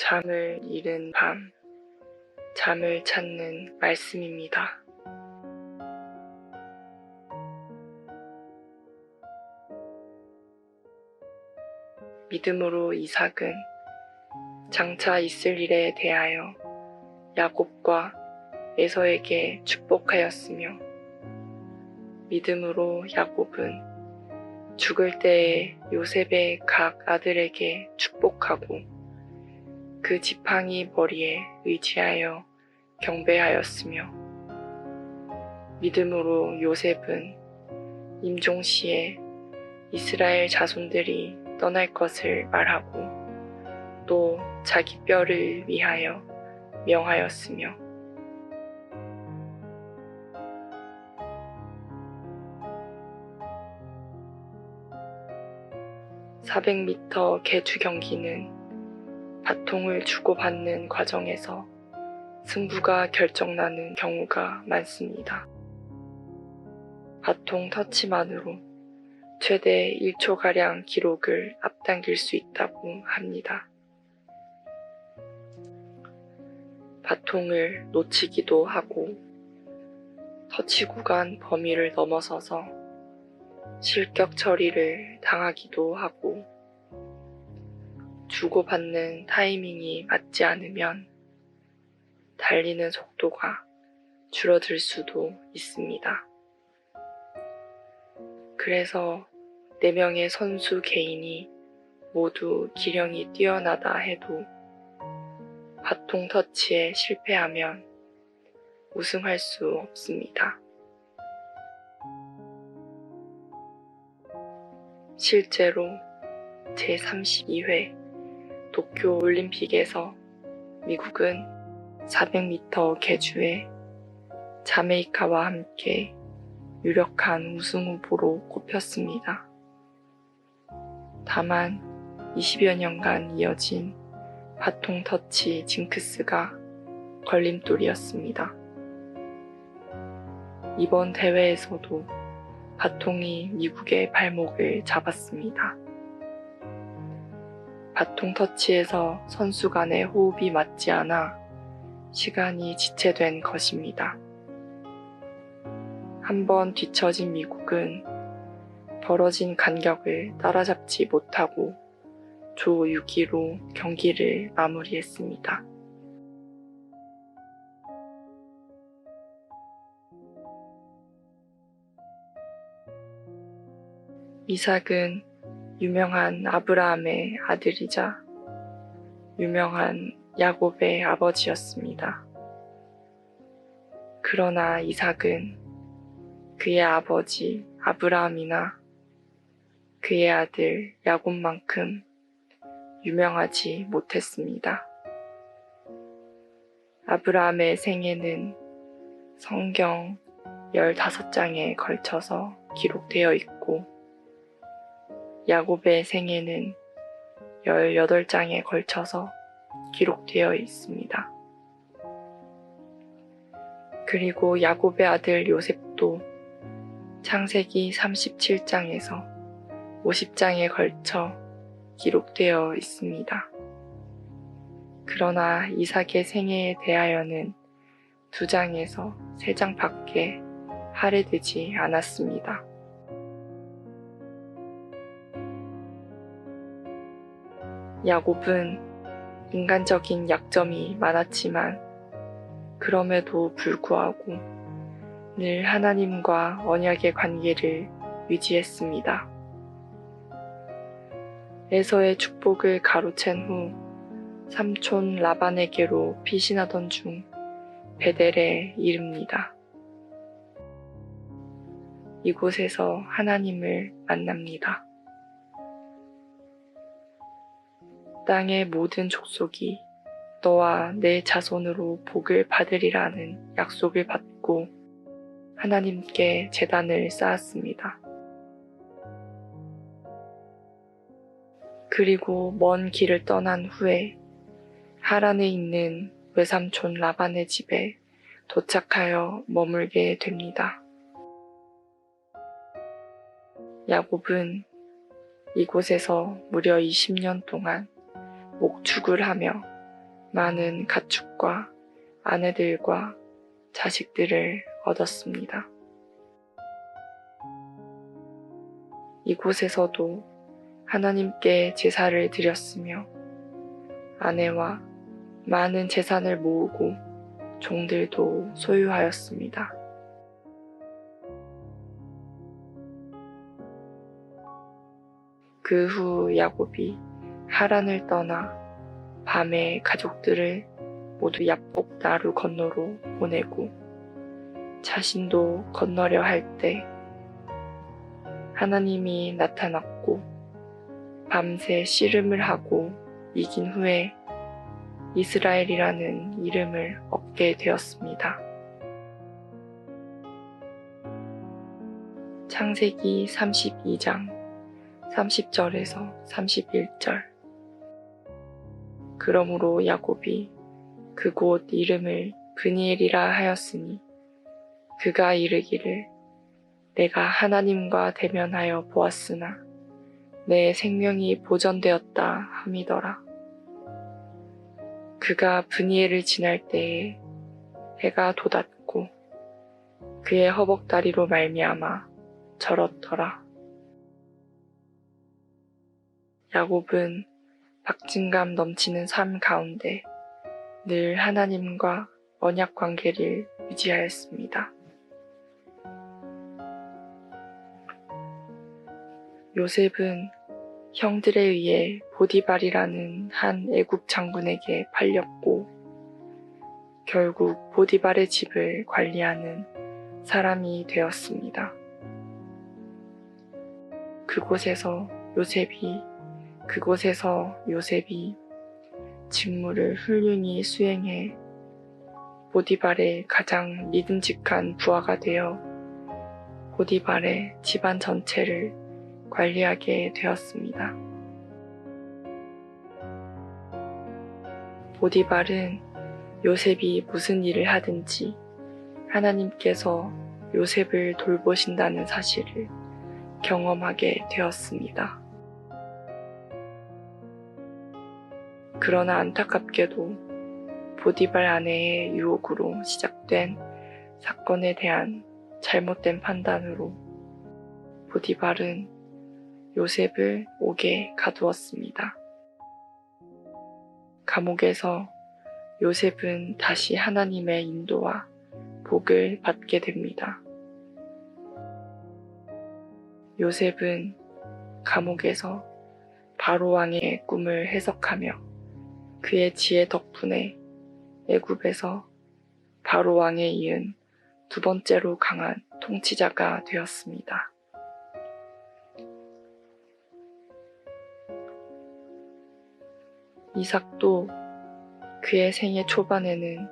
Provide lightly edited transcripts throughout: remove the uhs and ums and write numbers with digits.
잠을 잃은 밤, 잠을 찾는 말씀입니다. 믿음으로 이삭은 장차 있을 일에 대하여 야곱과 에서에게 축복하였으며, 믿음으로 야곱은 죽을 때에 요셉의 각 아들에게 축복하고 그 지팡이 머리에 의지하여 경배하였으며, 믿음으로 요셉은 임종시에 이스라엘 자손들이 떠날 것을 말하고 또 자기 뼈를 위하여 명하였으며, 400m 계주 경기는 바통을 주고받는 과정에서 승부가 결정나는 경우가 많습니다. 바통 터치만으로 최대 1초가량 기록을 앞당길 수 있다고 합니다. 바통을 놓치기도 하고 터치 구간 범위를 넘어서서 실격 처리를 당하기도 하고, 주고받는 타이밍이 맞지 않으면 달리는 속도가 줄어들 수도 있습니다. 그래서 4명의 선수 개인이 모두 기량이 뛰어나다 해도 바통 터치에 실패하면 우승할 수 없습니다. 실제로 제32회 도쿄 올림픽에서 미국은 400m 계주에 자메이카와 함께 유력한 우승 후보로 꼽혔습니다. 다만 20여 년간 이어진 바통 터치 징크스가 걸림돌이었습니다. 이번 대회에서도 바통이 미국의 발목을 잡았습니다. 바통 터치에서 선수 간의 호흡이 맞지 않아 시간이 지체된 것입니다. 한번 뒤처진 미국은 벌어진 간격을 따라잡지 못하고 조 6위로 경기를 마무리했습니다. 이삭은 유명한 아브라함의 아들이자 유명한 야곱의 아버지였습니다. 그러나 이삭은 그의 아버지 아브라함이나 그의 아들 야곱만큼 유명하지 못했습니다. 아브라함의 생애는 성경 15장에 걸쳐서 기록되어 있고, 야곱의 생애는 18장에 걸쳐서 기록되어 있습니다. 그리고 야곱의 아들 요셉도 창세기 37장에서 50장에 걸쳐 기록되어 있습니다. 그러나 이삭의 생애에 대하여는 2장에서 3장밖에 할애되지 않았습니다. 야곱은 인간적인 약점이 많았지만 그럼에도 불구하고 늘 하나님과 언약의 관계를 유지했습니다. 에서의 축복을 가로챈 후 삼촌 라반에게로 피신하던 중 베델에 이릅니다. 이곳에서 하나님을 만납니다. 땅의 모든 족속이 너와 내 자손으로 복을 받으리라는 약속을 받고 하나님께 제단을 쌓았습니다. 그리고 먼 길을 떠난 후에 하란에 있는 외삼촌 라반의 집에 도착하여 머물게 됩니다. 야곱은 이곳에서 무려 20년 동안 목축을 하며 많은 가축과 아내들과 자식들을 얻었습니다. 이곳에서도 하나님께 제사를 드렸으며 아내와 많은 재산을 모으고 종들도 소유하였습니다. 그 후 야곱이 하란을 떠나 밤에 가족들을 모두 야복 나루 건너로 보내고 자신도 건너려 할 때 하나님이 나타났고 밤새 씨름을 하고 이긴 후에 이스라엘이라는 이름을 얻게 되었습니다. 창세기 32장 30절에서 31절. 그러므로 야곱이 그곳 이름을 브니엘이라 하였으니 그가 이르기를 내가 하나님과 대면하여 보았으나 내 생명이 보전되었다 함이더라. 그가 브니엘을 지날 때에 해가 돋았고 그의 허벅다리로 말미암아 절었더라. 야곱은 박진감 넘치는 삶 가운데 늘 하나님과 언약 관계를 유지하였습니다. 요셉은 형들에 의해 보디발이라는 한 애국 장군에게 팔렸고 결국 보디발의 집을 관리하는 사람이 되었습니다. 그곳에서 요셉이 직무를 훌륭히 수행해 보디발의 가장 믿음직한 부하가 되어 보디발의 집안 전체를 관리하게 되었습니다. 보디발은 요셉이 무슨 일을 하든지 하나님께서 요셉을 돌보신다는 사실을 경험하게 되었습니다. 그러나 안타깝게도 보디발 아내의 유혹으로 시작된 사건에 대한 잘못된 판단으로 보디발은 요셉을 옥에 가두었습니다. 감옥에서 요셉은 다시 하나님의 인도와 복을 받게 됩니다. 요셉은 감옥에서 바로 왕의 꿈을 해석하며 그의 지혜 덕분에 애굽에서 바로 왕에 이은 두 번째로 강한 통치자가 되었습니다. 이삭도 그의 생애 초반에는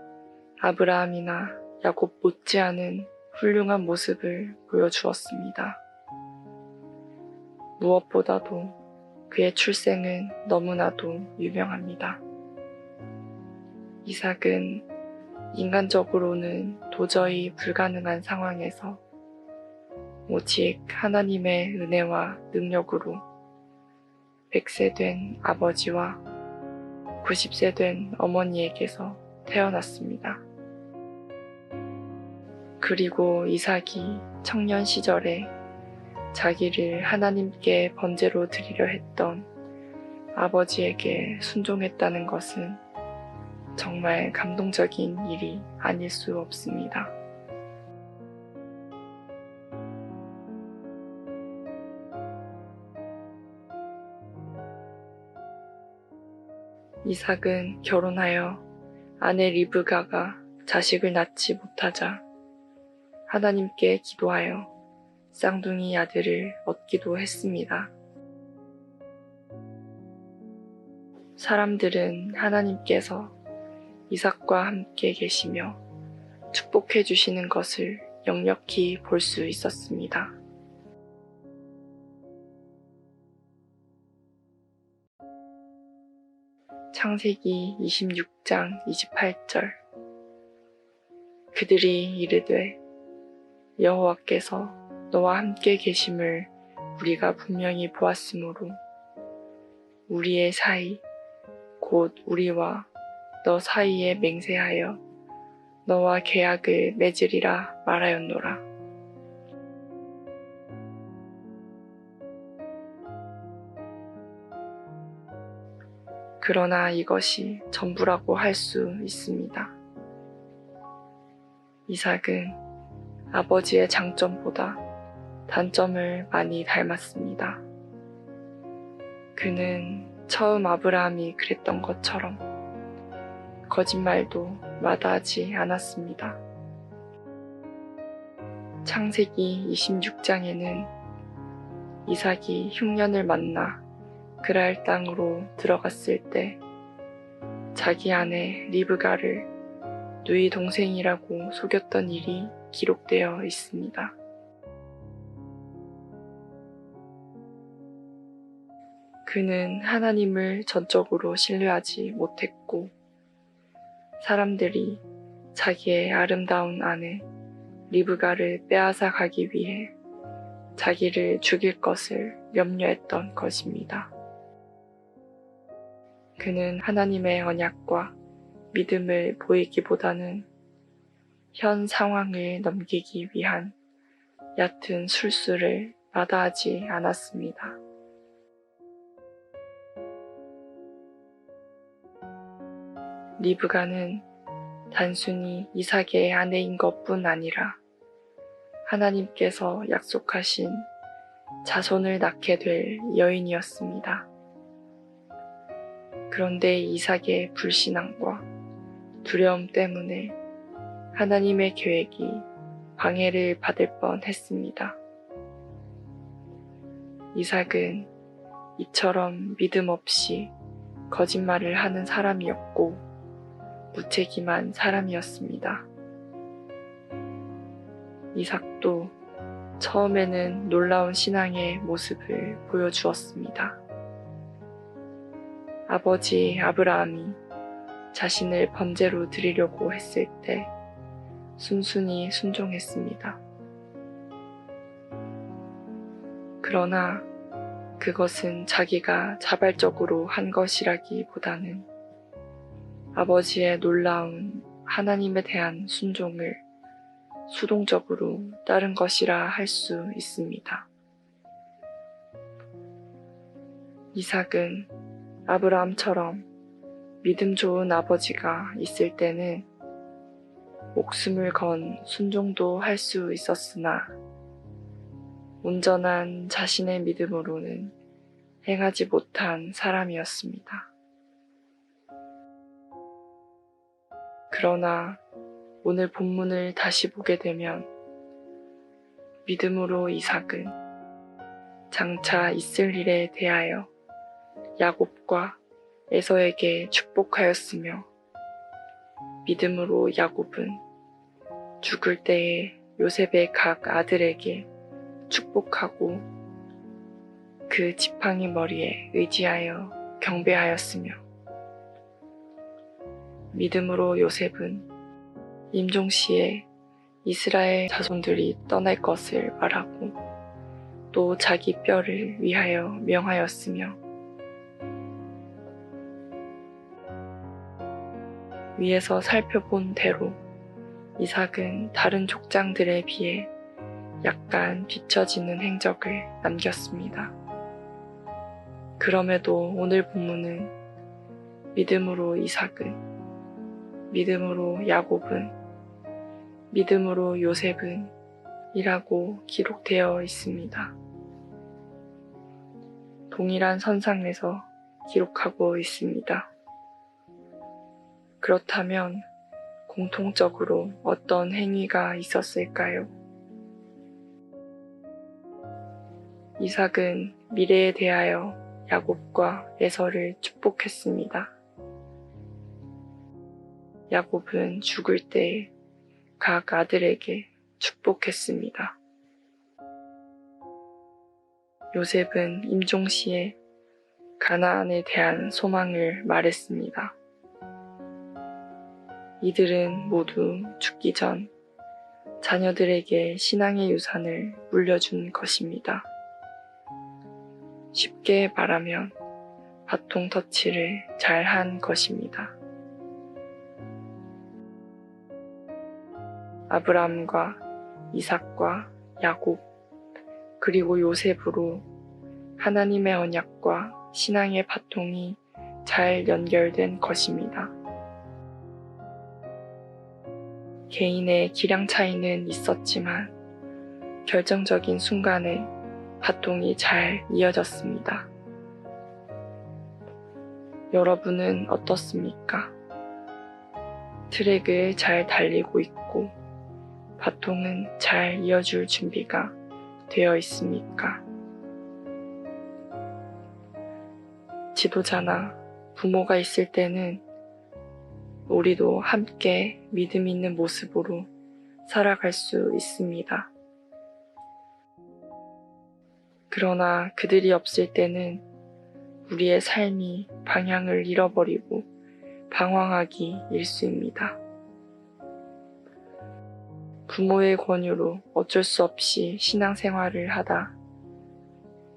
아브라함이나 야곱 못지않은 훌륭한 모습을 보여주었습니다. 무엇보다도 그의 출생은 너무나도 유명합니다. 이삭은 인간적으로는 도저히 불가능한 상황에서 오직 하나님의 은혜와 능력으로 100세 된 아버지와 90세 된 어머니에게서 태어났습니다. 그리고 이삭이 청년 시절에 자기를 하나님께 번제로 드리려 했던 아버지에게 순종했다는 것은 정말 감동적인 일이 아닐 수 없습니다. 이삭은 결혼하여 아내 리브가가 자식을 낳지 못하자 하나님께 기도하여 쌍둥이 아들을 얻기도 했습니다. 사람들은 하나님께서 이삭과 함께 계시며 축복해 주시는 것을 역력히 볼 수 있었습니다. 창세기 26장 28절. 그들이 이르되 여호와께서 너와 함께 계심을 우리가 분명히 보았으므로 우리의 사이 곧 우리와 너 사이에 맹세하여 너와 계약을 맺으리라 말하였노라. 그러나 이것이 전부라고 할 수 있습니다. 이삭은 아버지의 장점보다 단점을 많이 닮았습니다. 그는 처음 아브라함이 그랬던 것처럼 거짓말도 마다하지 않았습니다. 창세기 26장에는 이삭이 흉년을 만나 그랄 땅으로 들어갔을 때 자기 아내 리브가를 누이 동생이라고 속였던 일이 기록되어 있습니다. 그는 하나님을 전적으로 신뢰하지 못했고 사람들이 자기의 아름다운 아내 리브가를 빼앗아 가기 위해 자기를 죽일 것을 염려했던 것입니다. 그는 하나님의 언약과 믿음을 보이기보다는 현 상황을 넘기기 위한 얕은 술수를 마다하지 않았습니다. 리브가는 단순히 이삭의 아내인 것뿐 아니라 하나님께서 약속하신 자손을 낳게 될 여인이었습니다. 그런데 이삭의 불신앙과 두려움 때문에 하나님의 계획이 방해를 받을 뻔했습니다. 이삭은 이처럼 믿음 없이 거짓말을 하는 사람이었고 무책임한 사람이었습니다. 이삭도 처음에는 놀라운 신앙의 모습을 보여주었습니다. 아버지 아브라함이 자신을 번제로 드리려고 했을 때 순순히 순종했습니다. 그러나 그것은 자기가 자발적으로 한 것이라기보다는 아버지의 놀라운 하나님에 대한 순종을 수동적으로 따른 것이라 할 수 있습니다. 이삭은 아브라함처럼 믿음 좋은 아버지가 있을 때는 목숨을 건 순종도 할 수 있었으나 온전한 자신의 믿음으로는 행하지 못한 사람이었습니다. 그러나 오늘 본문을 다시 보게 되면 믿음으로 이삭은 장차 있을 일에 대하여 야곱과 에서에게 축복하였으며 믿음으로 야곱은 죽을 때에 요셉의 각 아들에게 축복하고 그 지팡이 머리에 의지하여 경배하였으며 믿음으로 요셉은 임종시에 이스라엘 자손들이 떠날 것을 말하고 또 자기 뼈를 위하여 명하였으며 위에서 살펴본 대로 이삭은 다른 족장들에 비해 약간 뒤처지는 행적을 남겼습니다. 그럼에도 오늘 본문은 믿음으로 이삭은, 믿음으로 야곱은, 믿음으로 요셉은 이라고 기록되어 있습니다. 동일한 선상에서 기록하고 있습니다. 그렇다면 공통적으로 어떤 행위가 있었을까요? 이삭은 미래에 대하여 야곱과 에서를 축복했습니다. 야곱은 죽을 때 각 아들에게 축복했습니다. 요셉은 임종시에 가나안에 대한 소망을 말했습니다. 이들은 모두 죽기 전 자녀들에게 신앙의 유산을 물려준 것입니다. 쉽게 말하면 바통 터치를 잘 한 것입니다. 아브라함과 이삭과 야곱 그리고 요셉으로 하나님의 언약과 신앙의 바통이 잘 연결된 것입니다. 개인의 기량 차이는 있었지만 결정적인 순간에 바통이 잘 이어졌습니다. 여러분은 어떻습니까? 트랙을 잘 달리고 있고 바통은 잘 이어줄 준비가 되어 있습니까? 지도자나 부모가 있을 때는 우리도 함께 믿음 있는 모습으로 살아갈 수 있습니다. 그러나 그들이 없을 때는 우리의 삶이 방향을 잃어버리고 방황하기 일쑤입니다. 부모의 권유로 어쩔 수 없이 신앙생활을 하다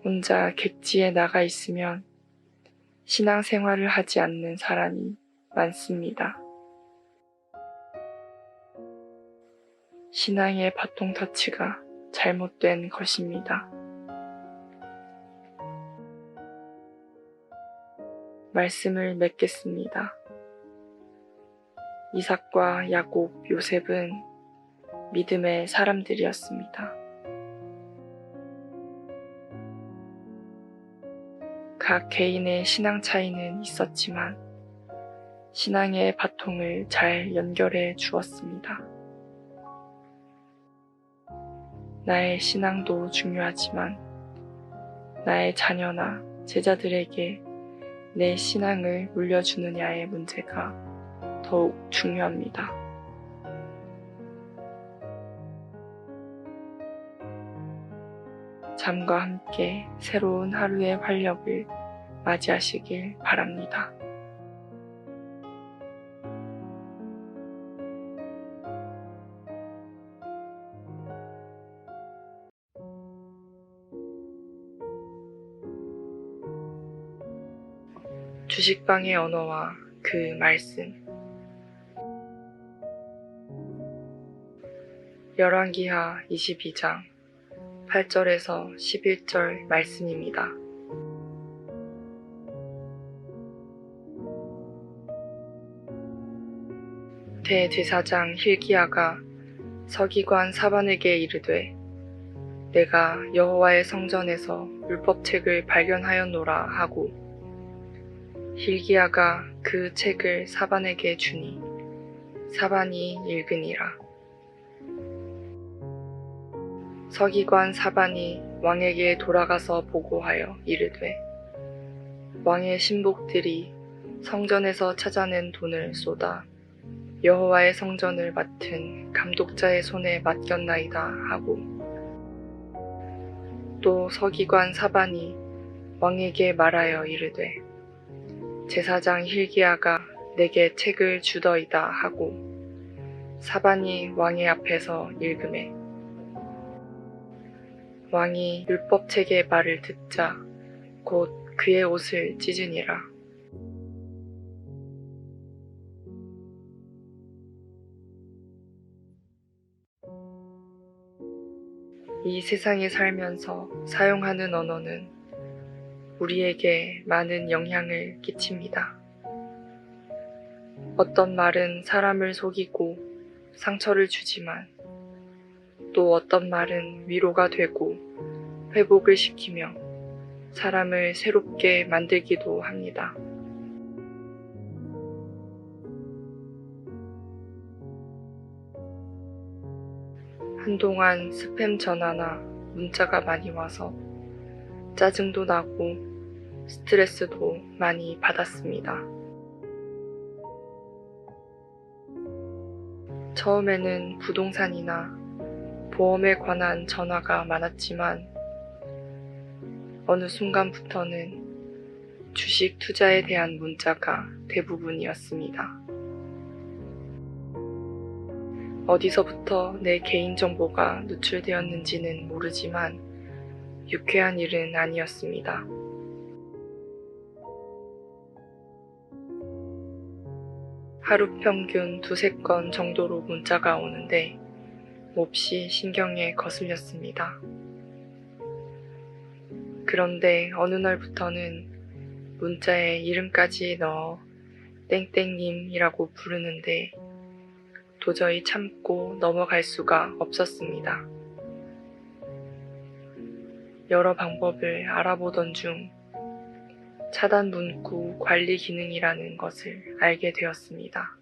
혼자 객지에 나가 있으면 신앙생활을 하지 않는 사람이 많습니다. 신앙의 바통 터치가 잘못된 것입니다. 말씀을 맺겠습니다. 이삭과 야곱, 요셉은 믿음의 사람들이었습니다. 각 개인의 신앙 차이는 있었지만 신앙의 바통을 잘 연결해 주었습니다. 나의 신앙도 중요하지만 나의 자녀나 제자들에게 내 신앙을 물려주느냐의 문제가 더욱 중요합니다. 잠과 함께 새로운 하루의 활력을 맞이하시길 바랍니다. 주식방의 언어와 그 말씀. 열왕기하 22장 8절에서 11절 말씀입니다. 대제사장 힐기야가 서기관 사반에게 이르되 내가 여호와의 성전에서 율법책을 발견하였노라 하고 힐기야가 그 책을 사반에게 주니 사반이 읽으니라. 서기관 사반이 왕에게 돌아가서 보고하여 이르되 왕의 신복들이 성전에서 찾아낸 돈을 쏟아 여호와의 성전을 맡은 감독자의 손에 맡겼나이다 하고 또 서기관 사반이 왕에게 말하여 이르되 제사장 힐기야가 내게 책을 주더이다 하고 사반이 왕의 앞에서 읽으매 왕이 율법책의 말을 듣자 곧 그의 옷을 찢으니라. 이 세상에 살면서 사용하는 언어는 우리에게 많은 영향을 끼칩니다. 어떤 말은 사람을 속이고 상처를 주지만 또 어떤 말은 위로가 되고 회복을 시키며 사람을 새롭게 만들기도 합니다. 한동안 스팸 전화나 문자가 많이 와서 짜증도 나고 스트레스도 많이 받았습니다. 처음에는 부동산이나 보험에 관한 전화가 많았지만 어느 순간부터는 주식 투자에 대한 문자가 대부분이었습니다. 어디서부터 내 개인정보가 누출되었는지는 모르지만 유쾌한 일은 아니었습니다. 하루 평균 2-3건 정도로 문자가 오는데 몹시 신경에 거슬렸습니다. 그런데 어느 날부터는 문자에 이름까지 넣어 땡땡님이라고 부르는데 도저히 참고 넘어갈 수가 없었습니다. 여러 방법을 알아보던 중 차단 문구 관리 기능이라는 것을 알게 되었습니다.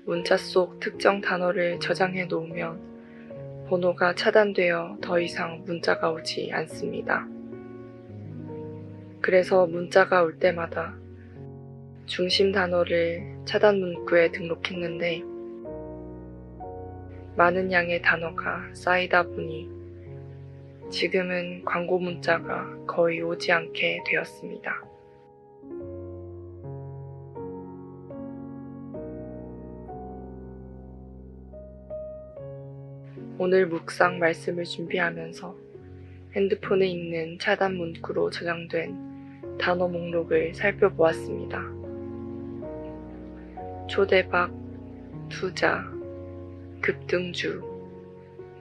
문자 속 특정 단어를 저장해 놓으면 번호가 차단되어 더 이상 문자가 오지 않습니다. 그래서 문자가 올 때마다 중심 단어를 차단 문구에 등록했는데 많은 양의 단어가 쌓이다 보니 지금은 광고 문자가 거의 오지 않게 되었습니다. 오늘 묵상 말씀을 준비하면서 핸드폰에 있는 차단 문구로 저장된 단어 목록을 살펴보았습니다. 초대박, 투자, 급등주,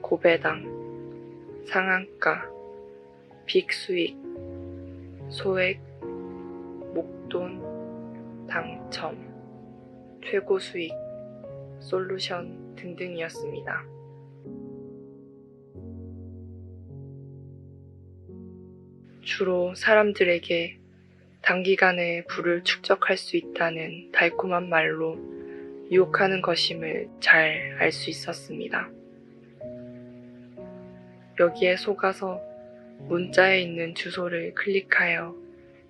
고배당, 상한가, 빅수익, 소액, 목돈, 당첨, 최고수익, 솔루션 등등이었습니다. 주로 사람들에게 단기간에 부를 축적할 수 있다는 달콤한 말로 유혹하는 것임을 잘 알 수 있었습니다. 여기에 속아서 문자에 있는 주소를 클릭하여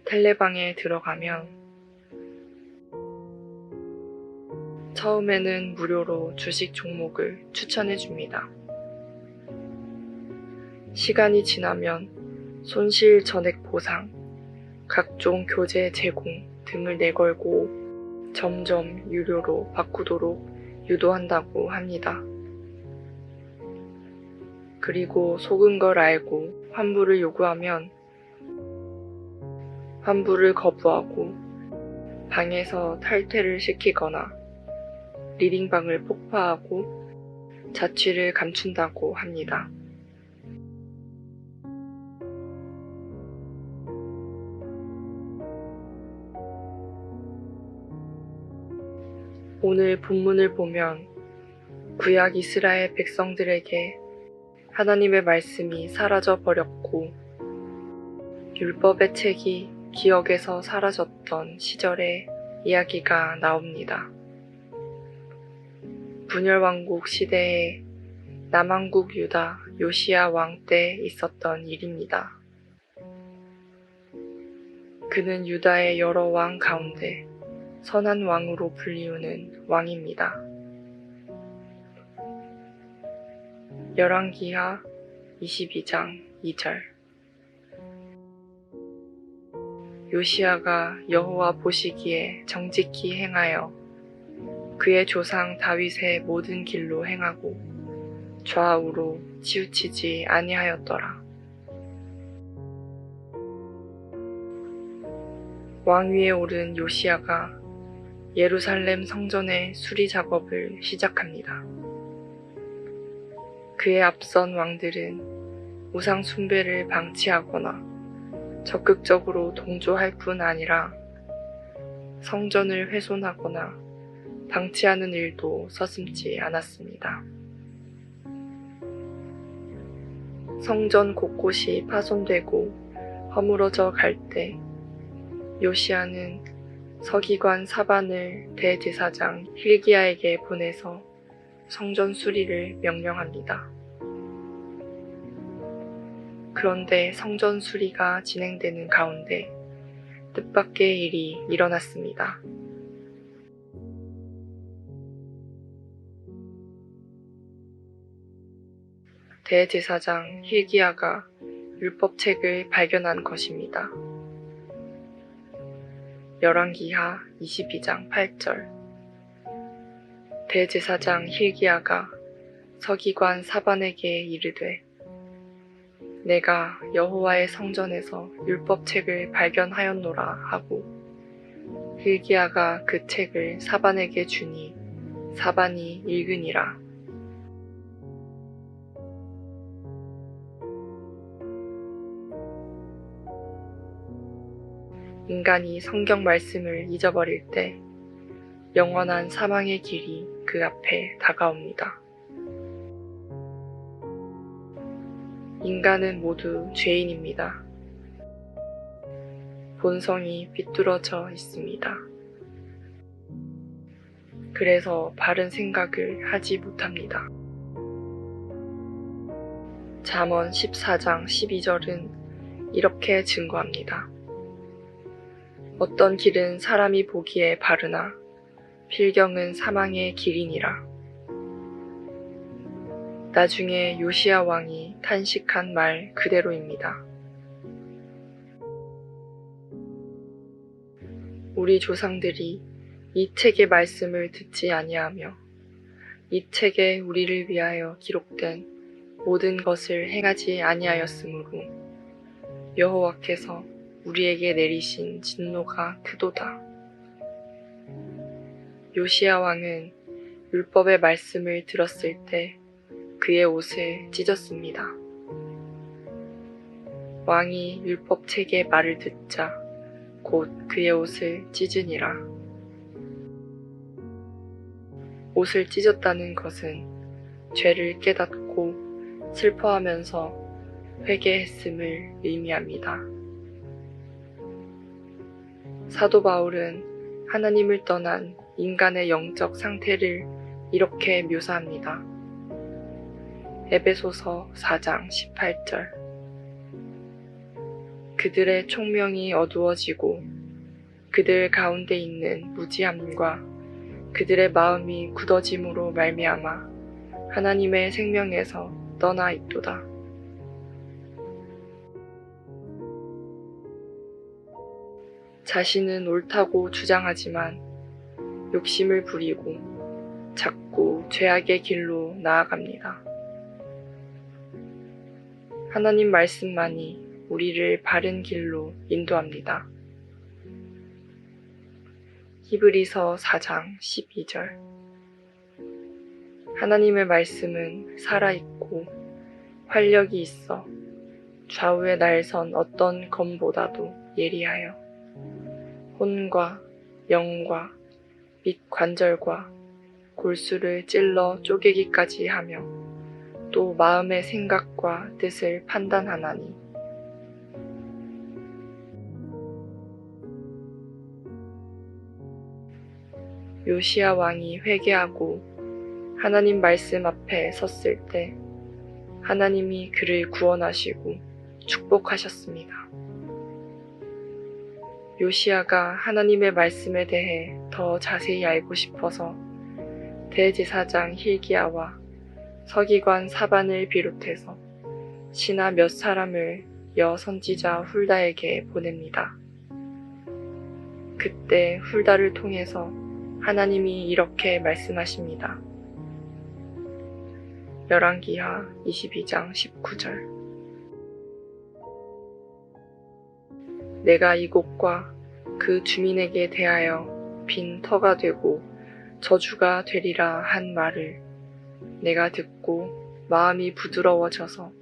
텔레방에 들어가면 처음에는 무료로 주식 종목을 추천해 줍니다. 시간이 지나면 손실 전액 보상, 각종 교재 제공 등을 내걸고 점점 유료로 바꾸도록 유도한다고 합니다. 그리고 속은 걸 알고 환불을 요구하면 환불을 거부하고 방에서 탈퇴를 시키거나 리딩방을 폭파하고 자취를 감춘다고 합니다. 오늘 본문을 보면 구약 이스라엘 백성들에게 하나님의 말씀이 사라져 버렸고 율법의 책이 기억에서 사라졌던 시절의 이야기가 나옵니다. 분열왕국 시대에 남왕국 유다 요시야 왕 때 있었던 일입니다. 그는 유다의 여러 왕 가운데 선한 왕으로 불리우는 왕입니다. 열왕기하 22장 2절. 요시야가 여호와 보시기에 정직히 행하여 그의 조상 다윗의 모든 길로 행하고 좌우로 치우치지 아니하였더라. 왕위에 오른 요시야가 예루살렘 성전의 수리 작업을 시작합니다. 그에 앞선 왕들은 우상 숭배를 방치하거나 적극적으로 동조할 뿐 아니라 성전을 훼손하거나 방치하는 일도 서슴지 않았습니다. 성전 곳곳이 파손되고 허물어져 갈 때 요시야는 서기관 사반을 대제사장 힐기야에게 보내서 성전 수리를 명령합니다. 그런데 성전 수리가 진행되는 가운데 뜻밖의 일이 일어났습니다. 대제사장 힐기야가 율법책을 발견한 것입니다. 열왕기하 22장 8절. 대제사장 힐기야가 서기관 사반에게 이르되 내가 여호와의 성전에서 율법책을 발견하였노라 하고 힐기야가 그 책을 사반에게 주니 사반이 읽으니라. 인간이 성경 말씀을 잊어버릴 때 영원한 사망의 길이 그 앞에 다가옵니다. 인간은 모두 죄인입니다. 본성이 삐뚤어져 있습니다. 그래서 바른 생각을 하지 못합니다. 잠언 14장 12절은 이렇게 증거합니다. 어떤 길은 사람이 보기에 바르나 필경은 사망의 길이니라. 나중에 요시야 왕이 탄식한 말 그대로입니다. 우리 조상들이 이 책의 말씀을 듣지 아니하며 이 책에 우리를 위하여 기록된 모든 것을 행하지 아니하였으므로 여호와께서 우리에게 내리신 진노가 크도다. 요시야 왕은 율법의 말씀을 들었을 때 그의 옷을 찢었습니다. 왕이 율법책의 말을 듣자 곧 그의 옷을 찢으니라. 옷을 찢었다는 것은 죄를 깨닫고 슬퍼하면서 회개했음을 의미합니다. 사도 바울은 하나님을 떠난 인간의 영적 상태를 이렇게 묘사합니다. 에베소서 4장 18절. 그들의 총명이 어두워지고 그들 가운데 있는 무지함과 그들의 마음이 굳어짐으로 말미암아 하나님의 생명에서 떠나 있도다. 자신은 옳다고 주장하지만 욕심을 부리고 자꾸 죄악의 길로 나아갑니다. 하나님 말씀만이 우리를 바른 길로 인도합니다. 히브리서 4장 12절. 하나님의 말씀은 살아있고 활력이 있어 좌우에 날선 어떤 검보다도 예리하여 혼과 영과 및 관절과 골수를 찔러 쪼개기까지 하며 또 마음의 생각과 뜻을 판단하나니 요시야 왕이 회개하고 하나님 말씀 앞에 섰을 때 하나님이 그를 구원하시고 축복하셨습니다. 요시야가 하나님의 말씀에 대해 더 자세히 알고 싶어서 대제사장 hil기야와 서기관 사반을 비롯해서 신하 몇 사람을 여선지자 훌다에게 보냅니다. 그때 훌다를 통해서 하나님이 이렇게 말씀하십니다. 열왕기하 22장 19절. 내가 이곳과 그 주민에게 대하여 빈 터가 되고 저주가 되리라 한 말을 내가 듣고 마음이 부드러워져서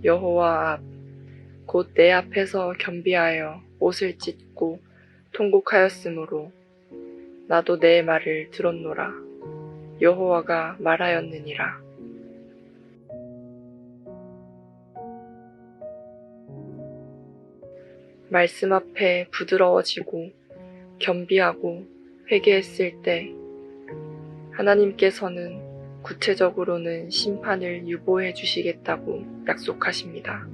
여호와 앞 곧 내 앞에서 겸비하여 옷을 찢고 통곡하였으므로 나도 내 말을 들었노라. 여호와가 말하였느니라. 말씀 앞에 부드러워지고 겸비하고 회개했을 때 하나님께서는 구체적으로는 심판을 유보해 주시겠다고 약속하십니다.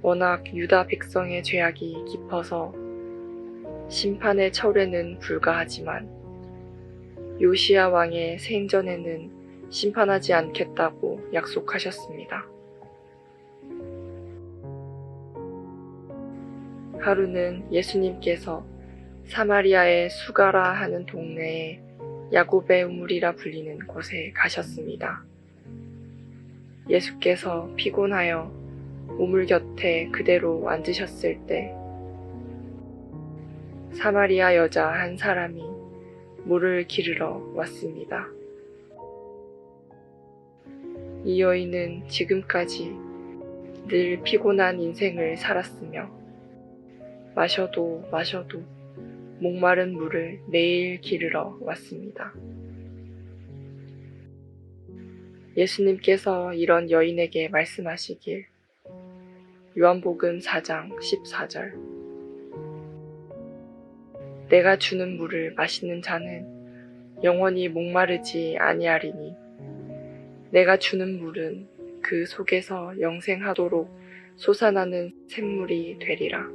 워낙 유다 백성의 죄악이 깊어서 심판의 철회는 불가하지만 요시야 왕의 생전에는 심판하지 않겠다고 약속하셨습니다. 하루는 예수님께서 사마리아의 수가라 하는 동네에 야곱의 우물이라 불리는 곳에 가셨습니다. 예수께서 피곤하여 우물 곁에 그대로 앉으셨을 때 사마리아 여자 한 사람이 물을 기르러 왔습니다. 이 여인은 지금까지 늘 피곤한 인생을 살았으며 마셔도 마셔도 목마른 물을 매일 기르러 왔습니다. 예수님께서 이런 여인에게 말씀하시길 요한복음 4장 14절 내가 주는 물을 마시는 자는 영원히 목마르지 아니하리니 내가 주는 물은 그 속에서 영생하도록 솟아나는 샘물이 되리라.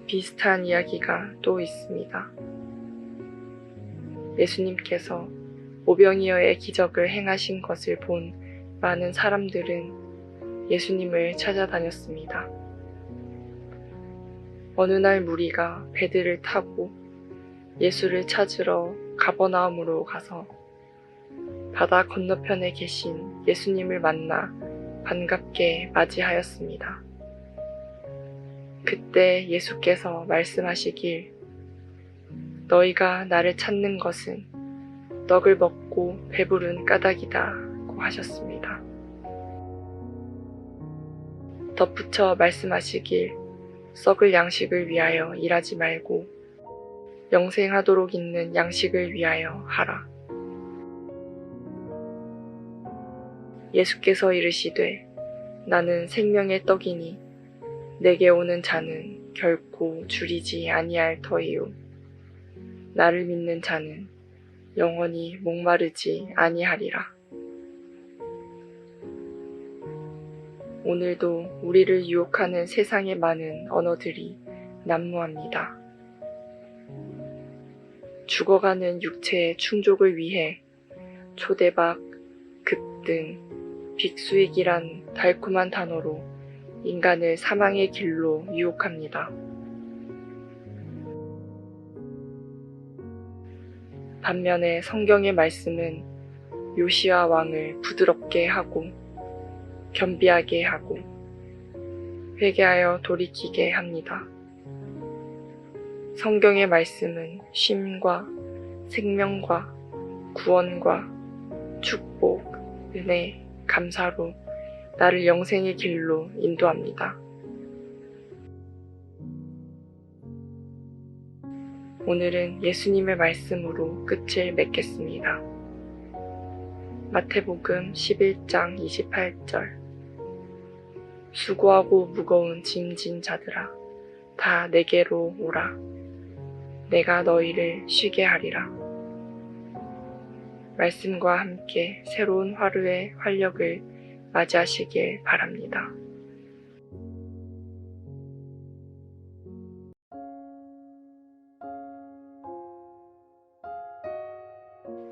비슷한 이야기가 또 있습니다. 예수님께서 오병이어의 기적을 행하신 것을 본 많은 사람들은 예수님을 찾아다녔습니다. 어느 날 무리가 배들을 타고 예수를 찾으러 가버나움으로 가서 바다 건너편에 계신 예수님을 만나 반갑게 맞이하였습니다. 그때 예수께서 말씀하시길 너희가 나를 찾는 것은 떡을 먹고 배부른 까닭이다고 하셨습니다. 덧붙여 말씀하시길 썩을 양식을 위하여 일하지 말고 영생하도록 있는 양식을 위하여 하라. 예수께서 이르시되 나는 생명의 떡이니 내게 오는 자는 결코 줄이지 아니할 터이요 나를 믿는 자는 영원히 목마르지 아니하리라. 오늘도 우리를 유혹하는 세상의 많은 언어들이 난무합니다. 죽어가는 육체의 충족을 위해 초대박, 급등, 빅수익이란 달콤한 단어로 인간을 사망의 길로 유혹합니다. 반면에 성경의 말씀은 요시아 왕을 부드럽게 하고 겸비하게 하고 회개하여 돌이키게 합니다. 성경의 말씀은 쉼과 생명과 구원과 축복, 은혜, 감사로 나를 영생의 길로 인도합니다. 오늘은 예수님의 말씀으로 끝을 맺겠습니다. 마태복음 11장 28절 수고하고 무거운 짐진 자들아 다 내게로 오라. 내가 너희를 쉬게 하리라. 말씀과 함께 새로운 하루의 활력을 맞이하시길 바랍니다.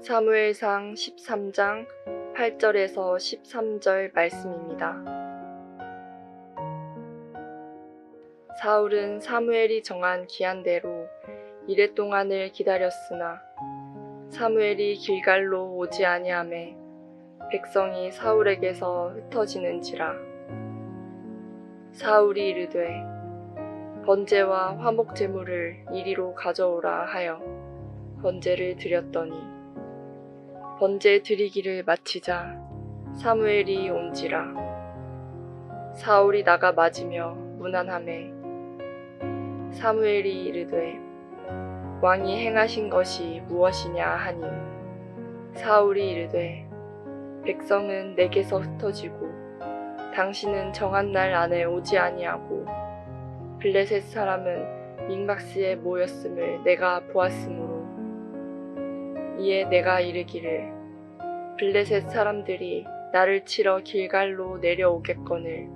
사무엘상 13장 8절에서 13절 말씀입니다. 사울은 사무엘이 정한 기한대로 이레 동안을 기다렸으나 사무엘이 길갈로 오지 아니하매 백성이 사울에게서 흩어지는지라. 사울이 이르되 번제와 화목 제물을 이리로 가져오라 하여 번제를 드렸더니 번제 드리기를 마치자 사무엘이 온지라. 사울이 나가 맞으며 문안하매 사무엘이 이르되 왕이 행하신 것이 무엇이냐 하니 사울이 이르되 백성은 내게서 흩어지고 당신은 정한 날 안에 오지 아니하고 블레셋 사람은 믹막스에 모였음을 내가 보았으므로 이에 내가 이르기를 블레셋 사람들이 나를 치러 길갈로 내려오겠거늘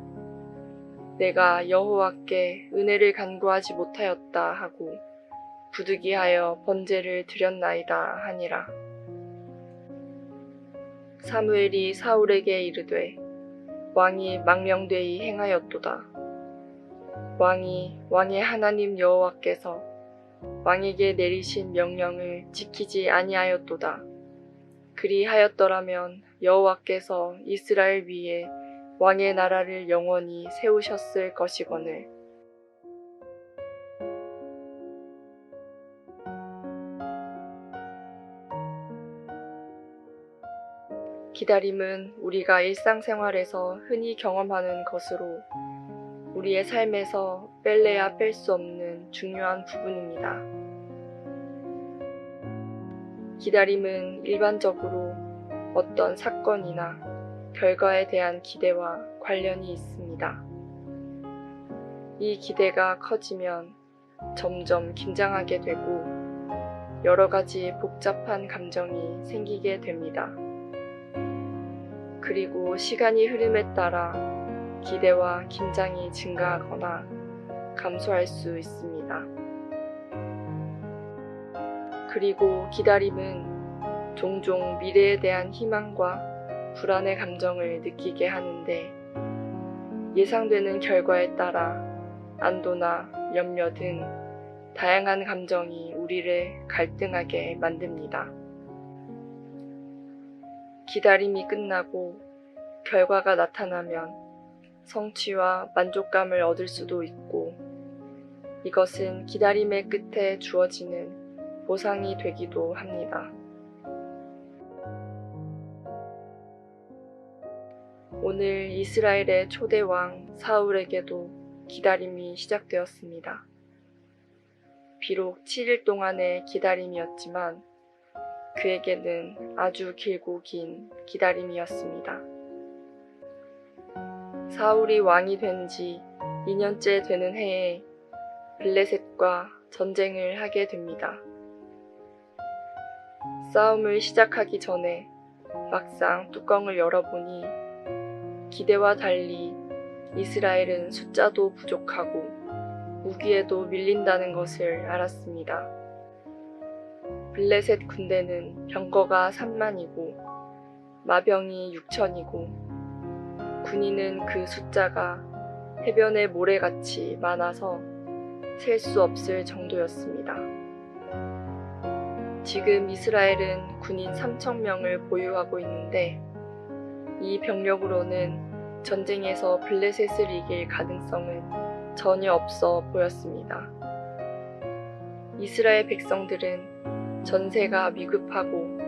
내가 여호와께 은혜를 간구하지 못하였다 하고 부득이하여 번제를 드렸나이다 하니라. 사무엘이 사울에게 이르되 왕이 망령되이 행하였도다. 왕의 하나님 여호와께서 왕에게 내리신 명령을 지키지 아니하였도다. 그리하였더라면 여호와께서 이스라엘 위에 왕의 나라를 영원히 세우셨을 것이거늘. 기다림은 우리가 일상생활에서 흔히 경험하는 것으로 우리의 삶에서 뺄래야 뺄 수 없는 중요한 부분입니다. 기다림은 일반적으로 어떤 사건이나 결과에 대한 기대와 관련이 있습니다. 이 기대가 커지면 점점 긴장하게 되고 여러 가지 복잡한 감정이 생기게 됩니다. 그리고 시간이 흐름에 따라 기대와 긴장이 증가하거나 감소할 수 있습니다. 그리고 기다림은 종종 미래에 대한 희망과 불안의 감정을 느끼게 하는데 예상되는 결과에 따라 안도나 염려 등 다양한 감정이 우리를 갈등하게 만듭니다. 기다림이 끝나고 결과가 나타나면 성취와 만족감을 얻을 수도 있고 이것은 기다림의 끝에 주어지는 보상이 되기도 합니다. 오늘 이스라엘의 초대 왕 사울에게도 기다림이 시작되었습니다. 비록 7일 동안의 기다림이었지만 그에게는 아주 길고 긴 기다림이었습니다. 사울이 왕이 된 지 2년째 되는 해에 블레셋과 전쟁을 하게 됩니다. 싸움을 시작하기 전에 막상 뚜껑을 열어보니 기대와 달리 이스라엘은 숫자도 부족하고 무기에도 밀린다는 것을 알았습니다. 블레셋 군대는 병거가 3만이고 마병이 6천이고 군인은 그 숫자가 해변의 모래같이 많아서 셀 수 없을 정도였습니다. 지금 이스라엘은 군인 3,000명을 보유하고 있는데 이 병력으로는 전쟁에서 블레셋을 이길 가능성은 전혀 없어 보였습니다. 이스라엘 백성들은 전세가 위급하고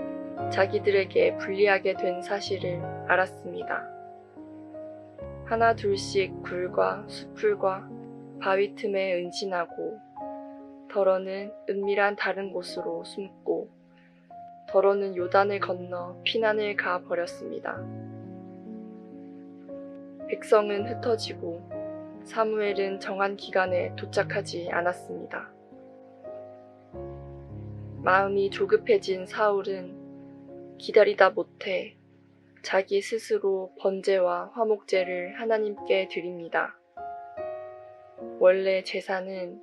자기들에게 불리하게 된 사실을 알았습니다. 하나 둘씩 굴과 수풀과 바위 틈에 은신하고 더러는 은밀한 다른 곳으로 숨고 더러는 요단을 건너 피난을 가 버렸습니다. 백성은 흩어지고 사무엘은 정한 기간에 도착하지 않았습니다. 마음이 조급해진 사울은 기다리다 못해 자기 스스로 번제와 화목제를 하나님께 드립니다. 원래 제사는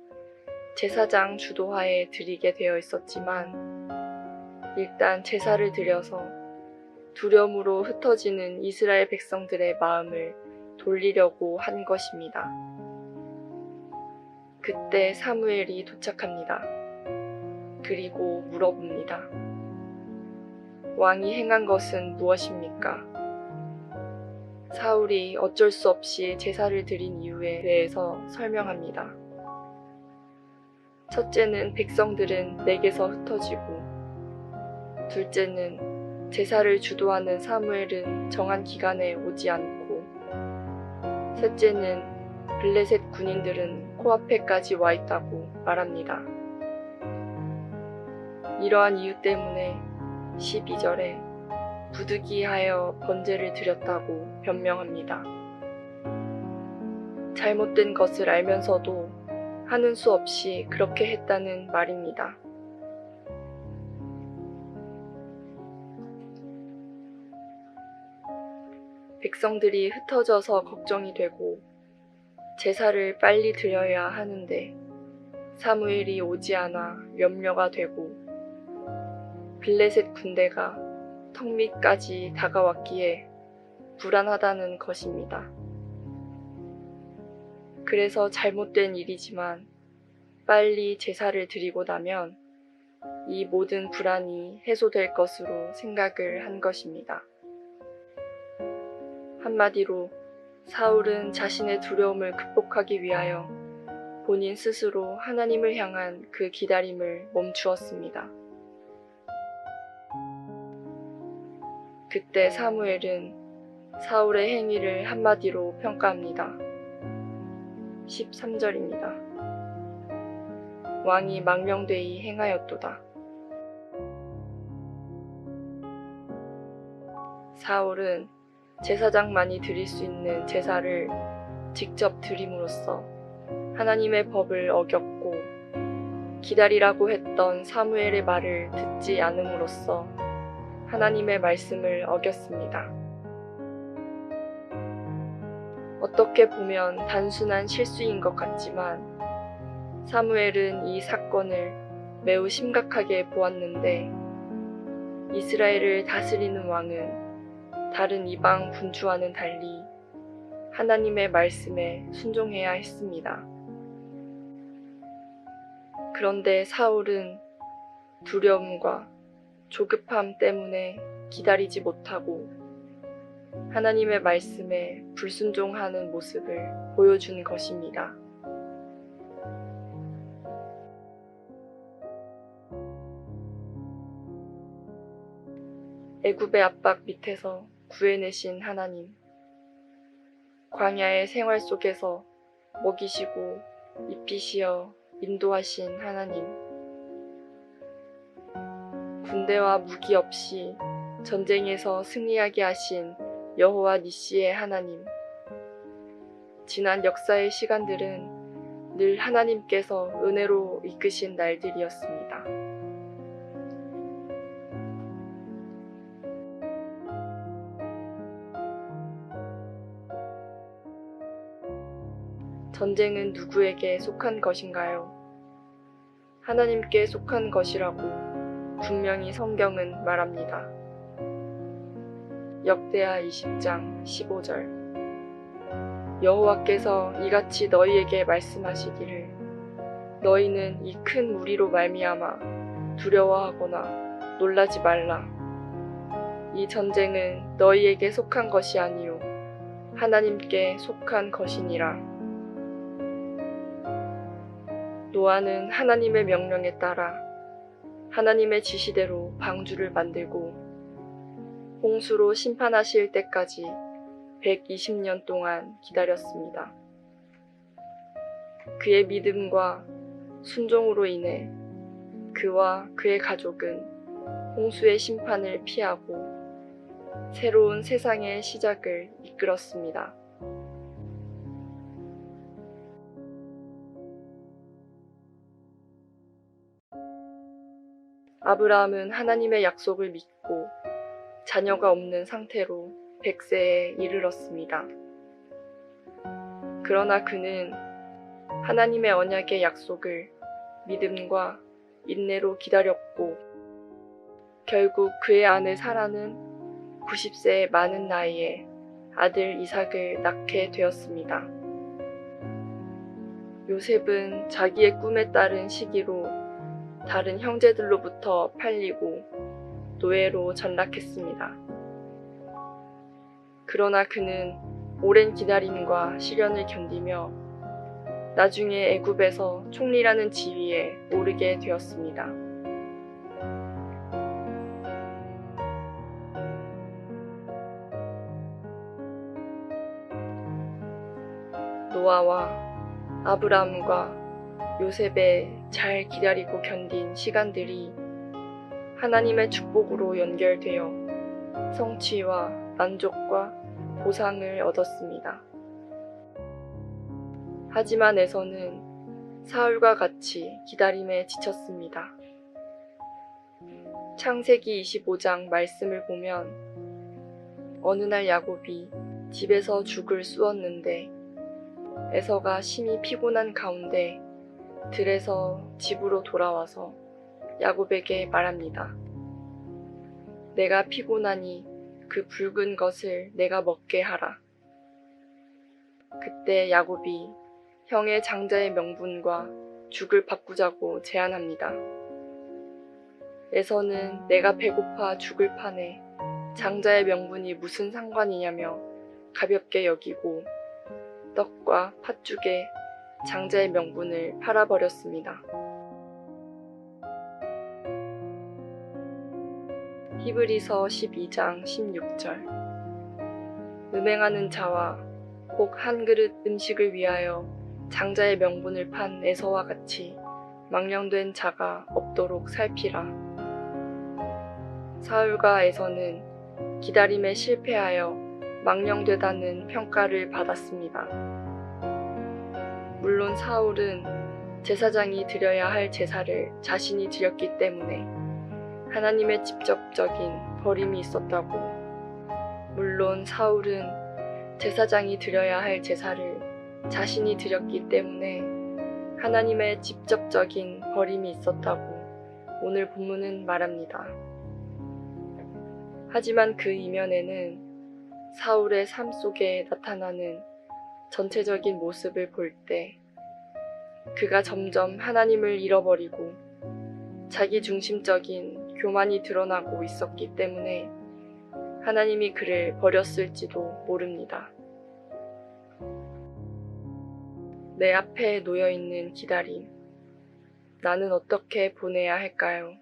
제사장 주도하에 드리게 되어 있었지만 일단 제사를 드려서 두려움으로 흩어지는 이스라엘 백성들의 마음을 돌리려고 한 것입니다. 그때 사무엘이 도착합니다. 그리고 물어봅니다. 왕이 행한 것은 무엇입니까? 사울이 어쩔 수 없이 제사를 드린 이유에 대해서 설명합니다. 첫째는 백성들은 내게서 흩어지고, 둘째는 제사를 주도하는 사무엘은 정한 기간에 오지 않고, 셋째는 블레셋 군인들은 코앞에까지 와 있다고 말합니다. 이러한 이유 때문에 12절에 부득이하여 번제를 드렸다고 변명합니다. 잘못된 것을 알면서도 하는 수 없이 그렇게 했다는 말입니다. 백성들이 흩어져서 걱정이 되고 제사를 빨리 드려야 하는데 사무엘이 오지 않아 염려가 되고 블레셋 군대가 턱 밑까지 다가왔기에 불안하다는 것입니다. 그래서 잘못된 일이지만 빨리 제사를 드리고 나면 이 모든 불안이 해소될 것으로 생각을 한 것입니다. 한마디로 사울은 자신의 두려움을 극복하기 위하여 본인 스스로 하나님을 향한 그 기다림을 멈추었습니다. 그때 사무엘은 사울의 행위를 한마디로 평가합니다. 13절입니다. 왕이 망명되이 행하였도다. 사울은 제사장만이 드릴 수 있는 제사를 직접 드림으로써 하나님의 법을 어겼고, 기다리라고 했던 사무엘의 말을 듣지 않음으로써 하나님의 말씀을 어겼습니다. 어떻게 보면 단순한 실수인 것 같지만 사무엘은 이 사건을 매우 심각하게 보았는데, 이스라엘을 다스리는 왕은 다른 이방 군주와는 달리 하나님의 말씀에 순종해야 했습니다. 그런데 사울은 두려움과 조급함 때문에 기다리지 못하고 하나님의 말씀에 불순종하는 모습을 보여준 것입니다. 애굽의 압박 밑에서 구해내신 하나님, 광야의 생활 속에서 먹이시고 입히시어 인도하신 하나님, 군대와 무기 없이 전쟁에서 승리하게 하신 여호와 니시의 하나님, 지난 역사의 시간들은 늘 하나님께서 은혜로 이끄신 날들이었습니다. 전쟁은 누구에게 속한 것인가요? 하나님께 속한 것이라고 분명히 성경은 말합니다. 역대하 20장 15절. 여호와께서 이같이 너희에게 말씀하시기를 너희는 이 큰 무리로 말미암아 두려워하거나 놀라지 말라. 이 전쟁은 너희에게 속한 것이 아니요 하나님께 속한 것이니라. 노아는 하나님의 명령에 따라 하나님의 지시대로 방주를 만들고 홍수로 심판하실 때까지 120년 동안 기다렸습니다. 그의 믿음과 순종으로 인해 그와 그의 가족은 홍수의 심판을 피하고 새로운 세상의 시작을 이끌었습니다. 아브라함은 하나님의 약속을 믿고 자녀가 없는 상태로 100세에 이르렀습니다. 그러나 그는 하나님의 언약의 약속을 믿음과 인내로 기다렸고 결국 그의 아내 사라는 90세의 많은 나이에 아들 이삭을 낳게 되었습니다. 요셉은 자기의 꿈에 따른 시기로 다른 형제들로부터 팔리고 노예로 전락했습니다. 그러나 그는 오랜 기다림과 시련을 견디며 나중에 애굽에서 총리라는 지위에 오르게 되었습니다. 노아와 아브라함과 요셉의 잘 기다리고 견딘 시간들이 하나님의 축복으로 연결되어 성취와 만족과 보상을 얻었습니다. 하지만 에서는 사울과 같이 기다림에 지쳤습니다. 창세기 25장 말씀을 보면 어느 날 야곱이 집에서 죽을 쑤었는데 에서가 심히 피곤한 가운데 들에서 집으로 돌아와서 야곱에게 말합니다. 내가 피곤하니 그 붉은 것을 내가 먹게 하라. 그때 야곱이 형의 장자의 명분과 죽을 바꾸자고 제안합니다. 에서는 내가 배고파 죽을 판에 장자의 명분이 무슨 상관이냐며 가볍게 여기고 떡과 팥죽에 장자의 명분을 팔아버렸습니다. 히브리서 12장 16절. 음행하는 자와 혹 한 그릇 음식을 위하여 장자의 명분을 판 에서와 같이 망령된 자가 없도록 살피라. 사울과 에서는 기다림에 실패하여 망령되다는 평가를 받았습니다. 물론 사울은 제사장이 드려야 할 제사를 자신이 드렸기 때문에 하나님의 직접적인 버림이 있었다고. 물론 사울은 제사장이 드려야 할 제사를 자신이 드렸기 때문에 하나님의 직접적인 버림이 있었다고 오늘 본문은 말합니다. 하지만 그 이면에는 사울의 삶 속에 나타나는 전체적인 모습을 볼 때 그가 점점 하나님을 잃어버리고 자기 중심적인 교만이 드러나고 있었기 때문에 하나님이 그를 버렸을지도 모릅니다. 내 앞에 놓여있는 기다림, 나는 어떻게 보내야 할까요?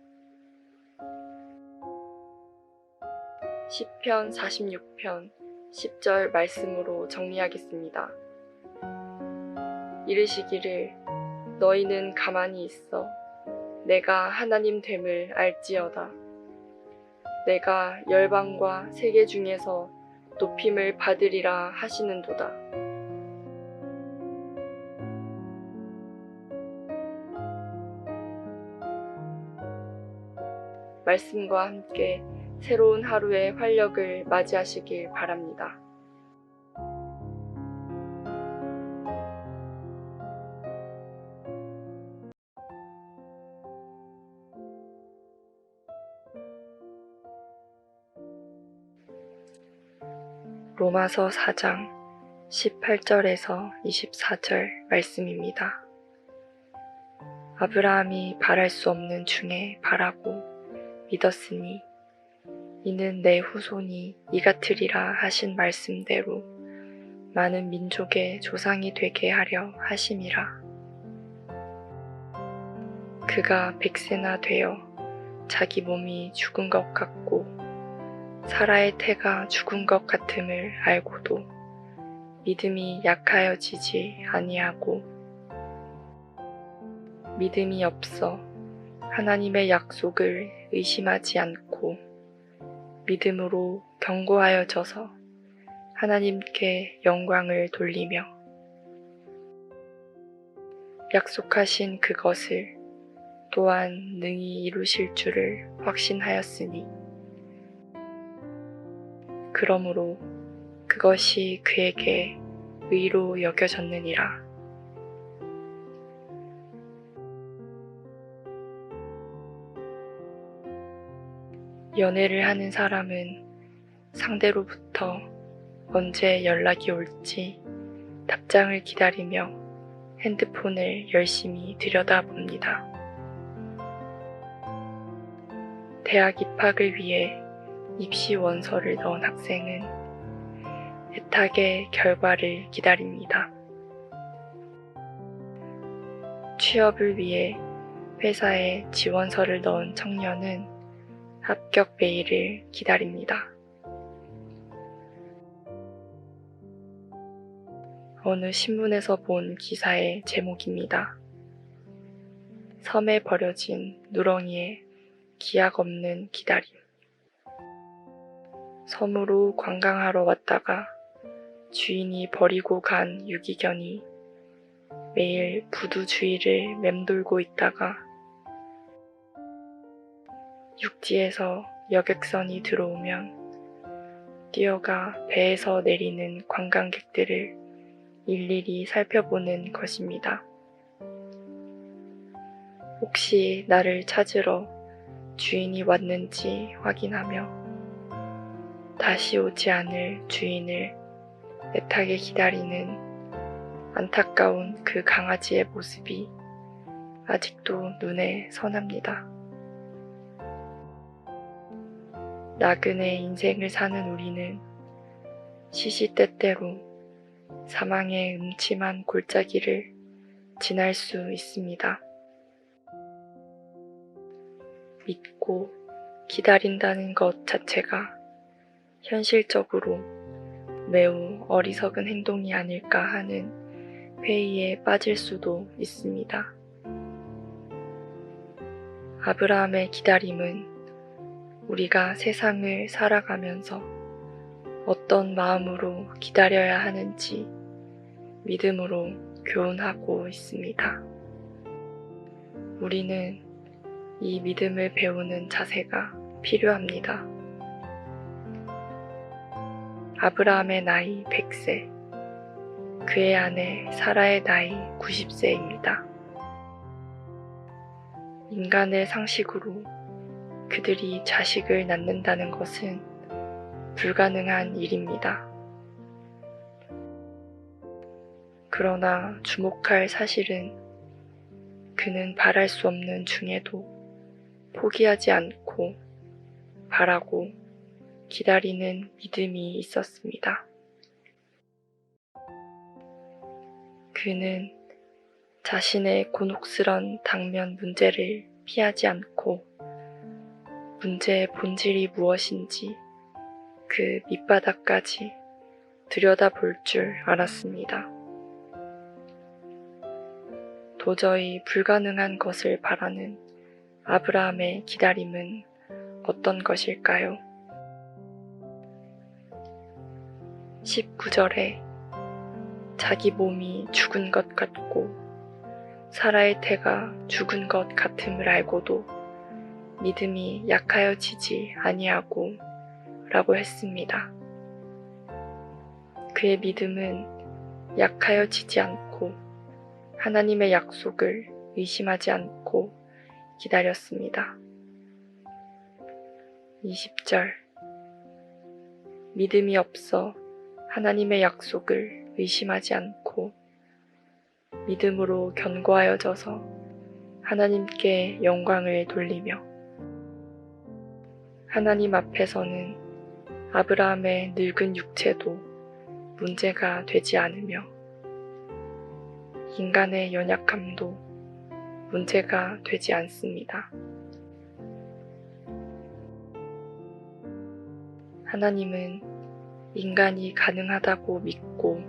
시편 46편 10절 말씀으로 정리하겠습니다. 이르시기를 너희는 가만히 있어 내가 하나님 됨을 알지어다. 내가 열방과 세계 중에서 높임을 받으리라 하시는도다. 말씀과 함께 새로운 하루의 활력을 맞이하시길 바랍니다. 로마서 4장 18절에서 24절 말씀입니다. 아브라함이 바랄 수 없는 중에 바라고 믿었으니 이는 내 후손이 이같으리라 하신 말씀대로 많은 민족의 조상이 되게 하려 하심이라. 그가 100세나 되어 자기 몸이 죽은 것 같고 사라의 태가 죽은 것 같음을 알고도 믿음이 약하여지지 아니하고 믿음이 없어 하나님의 약속을 의심하지 않고 믿음으로 견고하여져서 하나님께 영광을 돌리며 약속하신 그것을 또한 능히 이루실 줄을 확신하였으니 그러므로 그것이 그에게 의로 여겨졌느니라. 연애를 하는 사람은 상대로부터 언제 연락이 올지 답장을 기다리며 핸드폰을 열심히 들여다봅니다. 대학 입학을 위해 입시 원서를 넣은 학생은 애타게 결과를 기다립니다. 취업을 위해 회사에 지원서를 넣은 청년은 합격 메일을 기다립니다. 어느 신문에서 본 기사의 제목입니다. 섬에 버려진 누렁이의 기약 없는 기다림. 섬으로 관광하러 왔다가 주인이 버리고 간 유기견이 매일 부두 주위를 맴돌고 있다가 육지에서 여객선이 들어오면 뛰어가 배에서 내리는 관광객들을 일일이 살펴보는 것입니다. 혹시 나를 찾으러 주인이 왔는지 확인하며 다시 오지 않을 주인을 애타게 기다리는 안타까운 그 강아지의 모습이 아직도 눈에 선합니다. 나그네 인생을 사는 우리는 시시때때로 사망의 음침한 골짜기를 지날 수 있습니다. 믿고 기다린다는 것 자체가 현실적으로 매우 어리석은 행동이 아닐까 하는 회의에 빠질 수도 있습니다. 아브라함의 기다림은 우리가 세상을 살아가면서 어떤 마음으로 기다려야 하는지 믿음으로 교훈하고 있습니다. 우리는 이 믿음을 배우는 자세가 필요합니다. 아브라함의 나이 100세, 그의 아내 사라의 나이 90세입니다. 인간의 상식으로 그들이 자식을 낳는다는 것은 불가능한 일입니다. 그러나 주목할 사실은 그는 바랄 수 없는 중에도 포기하지 않고 바라고 기다리는 믿음이 있었습니다. 그는 자신의 곤혹스런 당면 문제를 피하지 않고 문제의 본질이 무엇인지 그 밑바닥까지 들여다볼 줄 알았습니다. 도저히 불가능한 것을 바라는 아브라함의 기다림은 어떤 것일까요? 19절에 자기 몸이 죽은 것 같고 사라의 태가 죽은 것 같음을 알고도 믿음이 약하여지지 아니하고 라고 했습니다. 그의 믿음은 약하여지지 않고 하나님의 약속을 의심하지 않고 기다렸습니다. 20절 믿음이 없어 하나님의 약속을 의심하지 않고 믿음으로 견고하여져서 하나님께 영광을 돌리며 하나님 앞에서는 아브라함의 늙은 육체도 문제가 되지 않으며 인간의 연약함도 문제가 되지 않습니다. 하나님은 인간이 가능하다고 믿고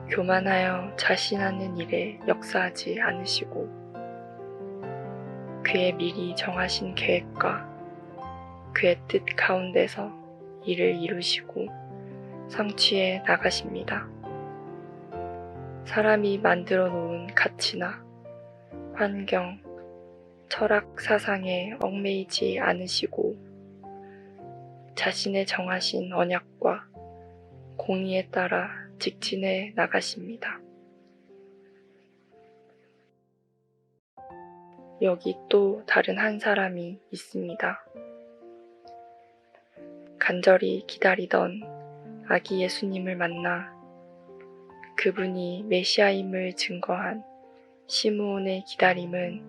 교만하여 자신하는 일에 역사하지 않으시고 그의 미리 정하신 계획과 그의 뜻 가운데서 일을 이루시고 성취해 나가십니다. 사람이 만들어 놓은 가치나 환경, 철학 사상에 얽매이지 않으시고 자신의 정하신 언약과 공의에 따라 직진해 나가십니다. 여기 또 다른 한 사람이 있습니다. 간절히 기다리던 아기 예수님을 만나 그분이 메시아임을 증거한 시므온의 기다림은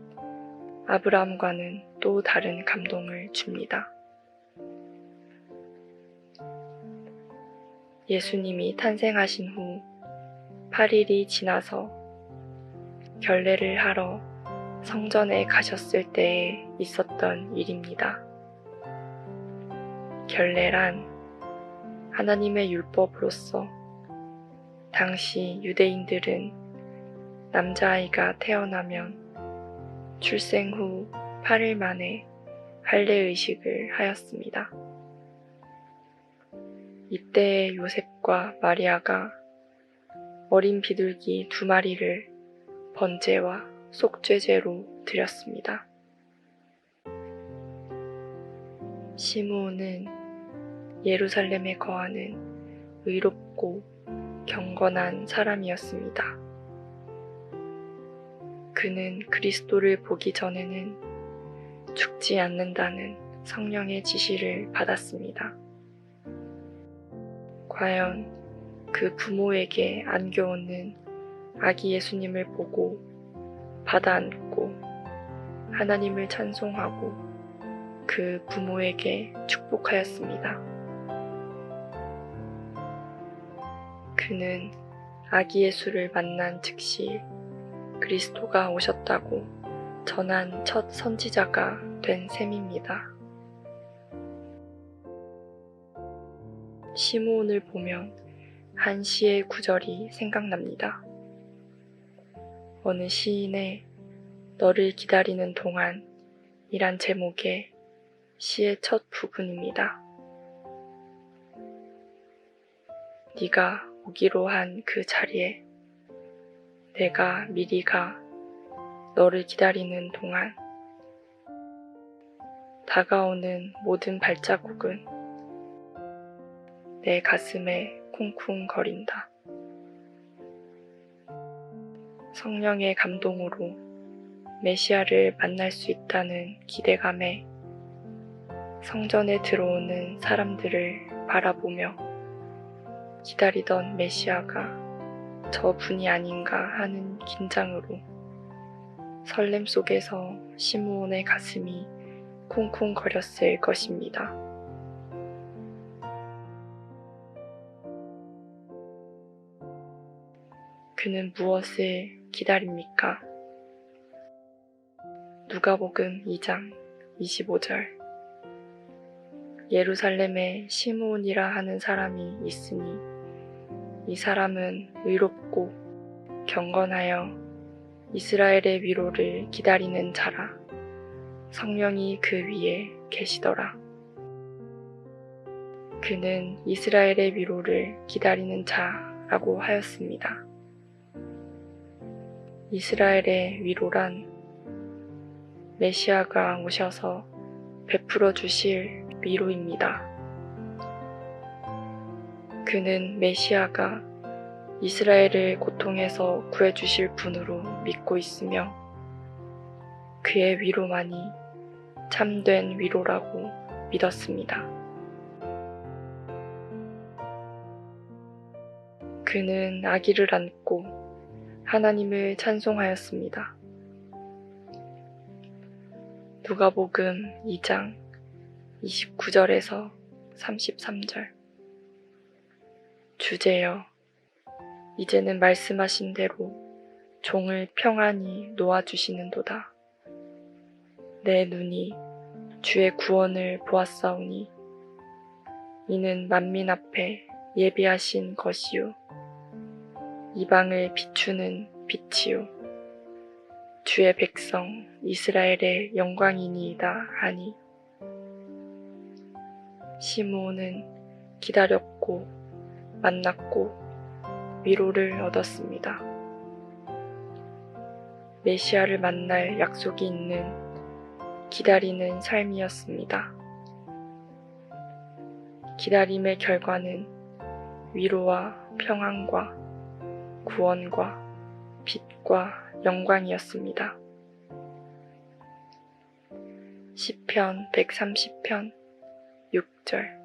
아브라함과는 또 다른 감동을 줍니다. 예수님이 탄생하신 후 8일이 지나서 결례를 하러 성전에 가셨을 때에 있었던 일입니다. 결례란 하나님의 율법으로서 당시 유대인들은 남자아이가 태어나면 출생 후 8일 만에 할례의식을 하였습니다. 이때의 요셉과 마리아가 어린 비둘기 2마리를 번제와 속죄제로 드렸습니다. 시므온은 예루살렘에 거하는 의롭고 경건한 사람이었습니다. 그는 그리스도를 보기 전에는 죽지 않는다는 성령의 지시를 받았습니다. 과연 그 부모에게 안겨오는 아기 예수님을 보고 받아 안고 하나님을 찬송하고 그 부모에게 축복하였습니다. 그는 아기 예수를 만난 즉시 그리스도가 오셨다고 전한 첫 선지자가 된 셈입니다. 시므온을 보면 한 시의 구절이 생각납니다. 어느 시인의 너를 기다리는 동안 이란 제목의 시의 첫 부분입니다. 네가 오기로 한 그 자리에 내가 미리 가 너를 기다리는 동안 다가오는 모든 발자국은 내 가슴에 쿵쿵거린다. 성령의 감동으로 메시아를 만날 수 있다는 기대감에 성전에 들어오는 사람들을 바라보며 기다리던 메시아가 저 분이 아닌가 하는 긴장으로 설렘 속에서 시므온의 가슴이 쿵쿵거렸을 것입니다. 그는 무엇을 기다립니까? 누가복음 2장 25절 예루살렘에 시므온이라 하는 사람이 있으니 이 사람은 의롭고 경건하여 이스라엘의 위로를 기다리는 자라. 성령이 그 위에 계시더라. 그는 이스라엘의 위로를 기다리는 자라고 하였습니다. 이스라엘의 위로란 메시아가 오셔서 베풀어 주실 위로입니다. 그는 메시아가 이스라엘을 고통에서 구해주실 분으로 믿고 있으며 그의 위로만이 참된 위로라고 믿었습니다. 그는 아기를 안고 하나님을 찬송하였습니다. 누가복음 2장 29절에서 33절 주제여 이제는 말씀하신 대로 종을 평안히 놓아주시는도다. 내 눈이 주의 구원을 보았사오니 이는 만민 앞에 예비하신 것이요 이방을 비추는 빛이요 주의 백성 이스라엘의 영광이니이다 하니 시므온은 기다렸고 만났고 위로를 얻었습니다. 메시아를 만날 약속이 있는 기다리는 삶이었습니다. 기다림의 결과는 위로와 평안과 구원과 빛과 영광이었습니다. 시편 130편 6절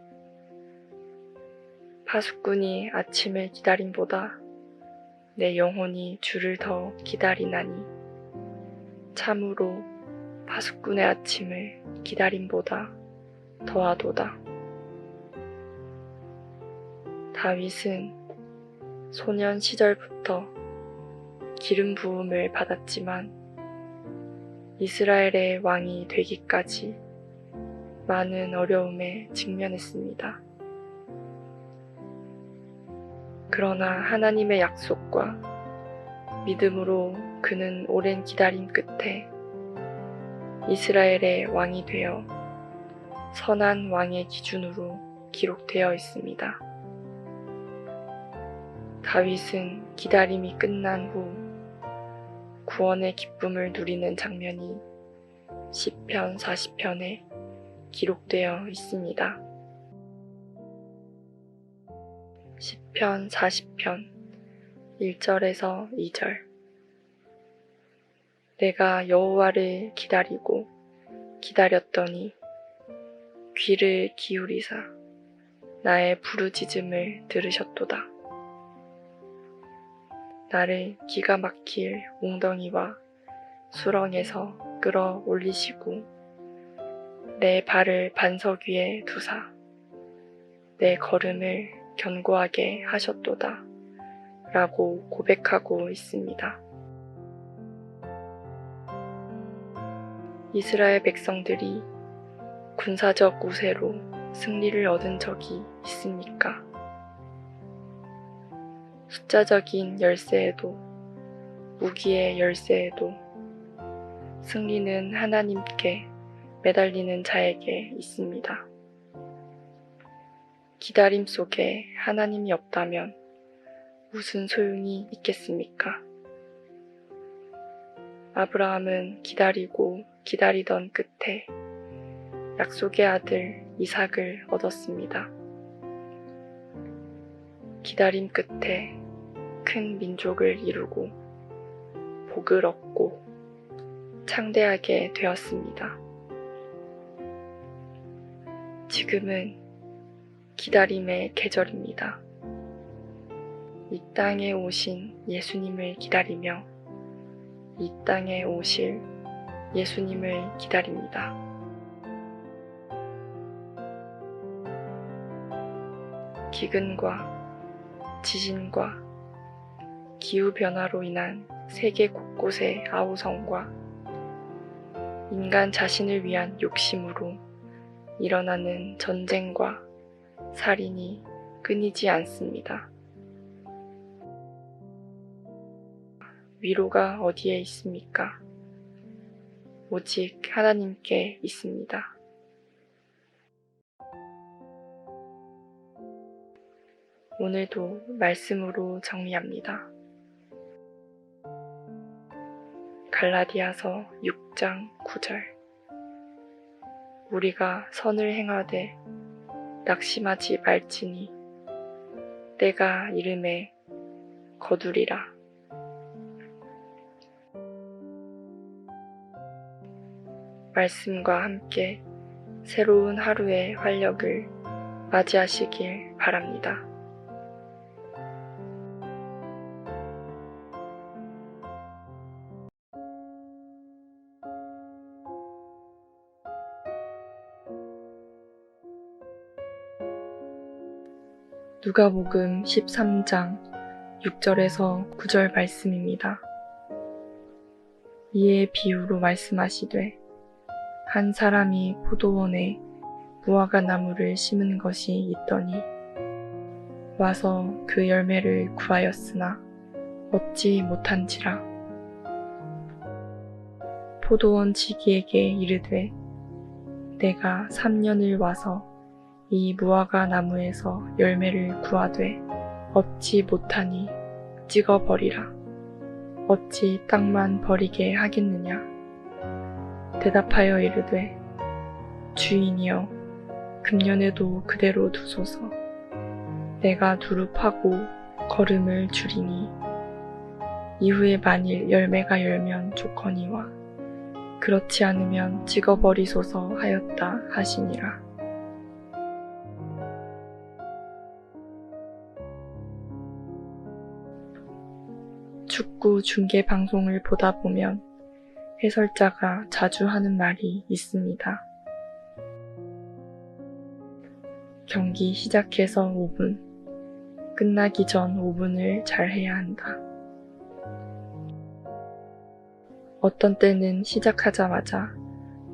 파수꾼이 아침을 기다림보다 내 영혼이 주를 더 기다리나니 참으로 파수꾼의 아침을 기다림보다 더하도다. 다윗은 소년 시절부터 기름 부음을 받았지만 이스라엘의 왕이 되기까지 많은 어려움에 직면했습니다. 그러나 하나님의 약속과 믿음으로 그는 오랜 기다림 끝에 이스라엘의 왕이 되어 선한 왕의 기준으로 기록되어 있습니다. 다윗은 기다림이 끝난 후 구원의 기쁨을 누리는 장면이 시편 40편에 기록되어 있습니다. 시편 40편 1절에서 2절 내가 여호와를 기다리고 기다렸더니 귀를 기울이사 나의 부르짖음을 들으셨도다. 나를 기가 막힐 웅덩이와 수렁에서 끌어올리시고 내 발을 반석 위에 두사 내 걸음을 견고하게 하셨도다 라고 고백하고 있습니다. 이스라엘 백성들이 군사적 우세로 승리를 얻은 적이 있습니까? 숫자적인 열쇠에도, 무기의 열쇠에도 승리는 하나님께 매달리는 자에게 있습니다. 기다림 속에 하나님이 없다면 무슨 소용이 있겠습니까? 아브라함은 기다리고 기다리던 끝에 약속의 아들 이삭을 얻었습니다. 기다림 끝에 큰 민족을 이루고 복을 얻고 창대하게 되었습니다. 지금은 기다림의 계절입니다. 이 땅에 오신 예수님을 기다리며 이 땅에 오실 예수님을 기다립니다. 기근과 지진과 기후변화로 인한 세계 곳곳의 아우성과 인간 자신을 위한 욕심으로 일어나는 전쟁과 살인이 끊이지 않습니다. 위로가 어디에 있습니까? 오직 하나님께 있습니다. 오늘도 말씀으로 정리합니다. 갈라디아서 6장 9절. 우리가 선을 행하되 낙심하지 말지니 때가 이름에 거두리라. 말씀과 함께 새로운 하루의 활력을 맞이하시길 바랍니다. 누가복음 13장 6절에서 9절 말씀입니다. 이에 비유로 말씀하시되 한 사람이 포도원에 무화과 나무를 심은 것이 있더니 와서 그 열매를 구하였으나 얻지 못한지라. 포도원 지기에게 이르되 내가 3년을 와서 이 무화과 나무에서 열매를 구하되 얻지 못하니 찍어버리라. 어찌 땅만 버리게 하겠느냐. 대답하여 이르되 주인이여 금년에도 그대로 두소서. 내가 두루 파고 거름을 줄이니 이후에 만일 열매가 열면 좋거니와 그렇지 않으면 찍어버리소서 하였다 하시니라. 축구 중계 방송을 보다 보면 해설자가 자주 하는 말이 있습니다. 경기 시작해서 5분, 끝나기 전 5분을 잘 해야 한다. 어떤 때는 시작하자마자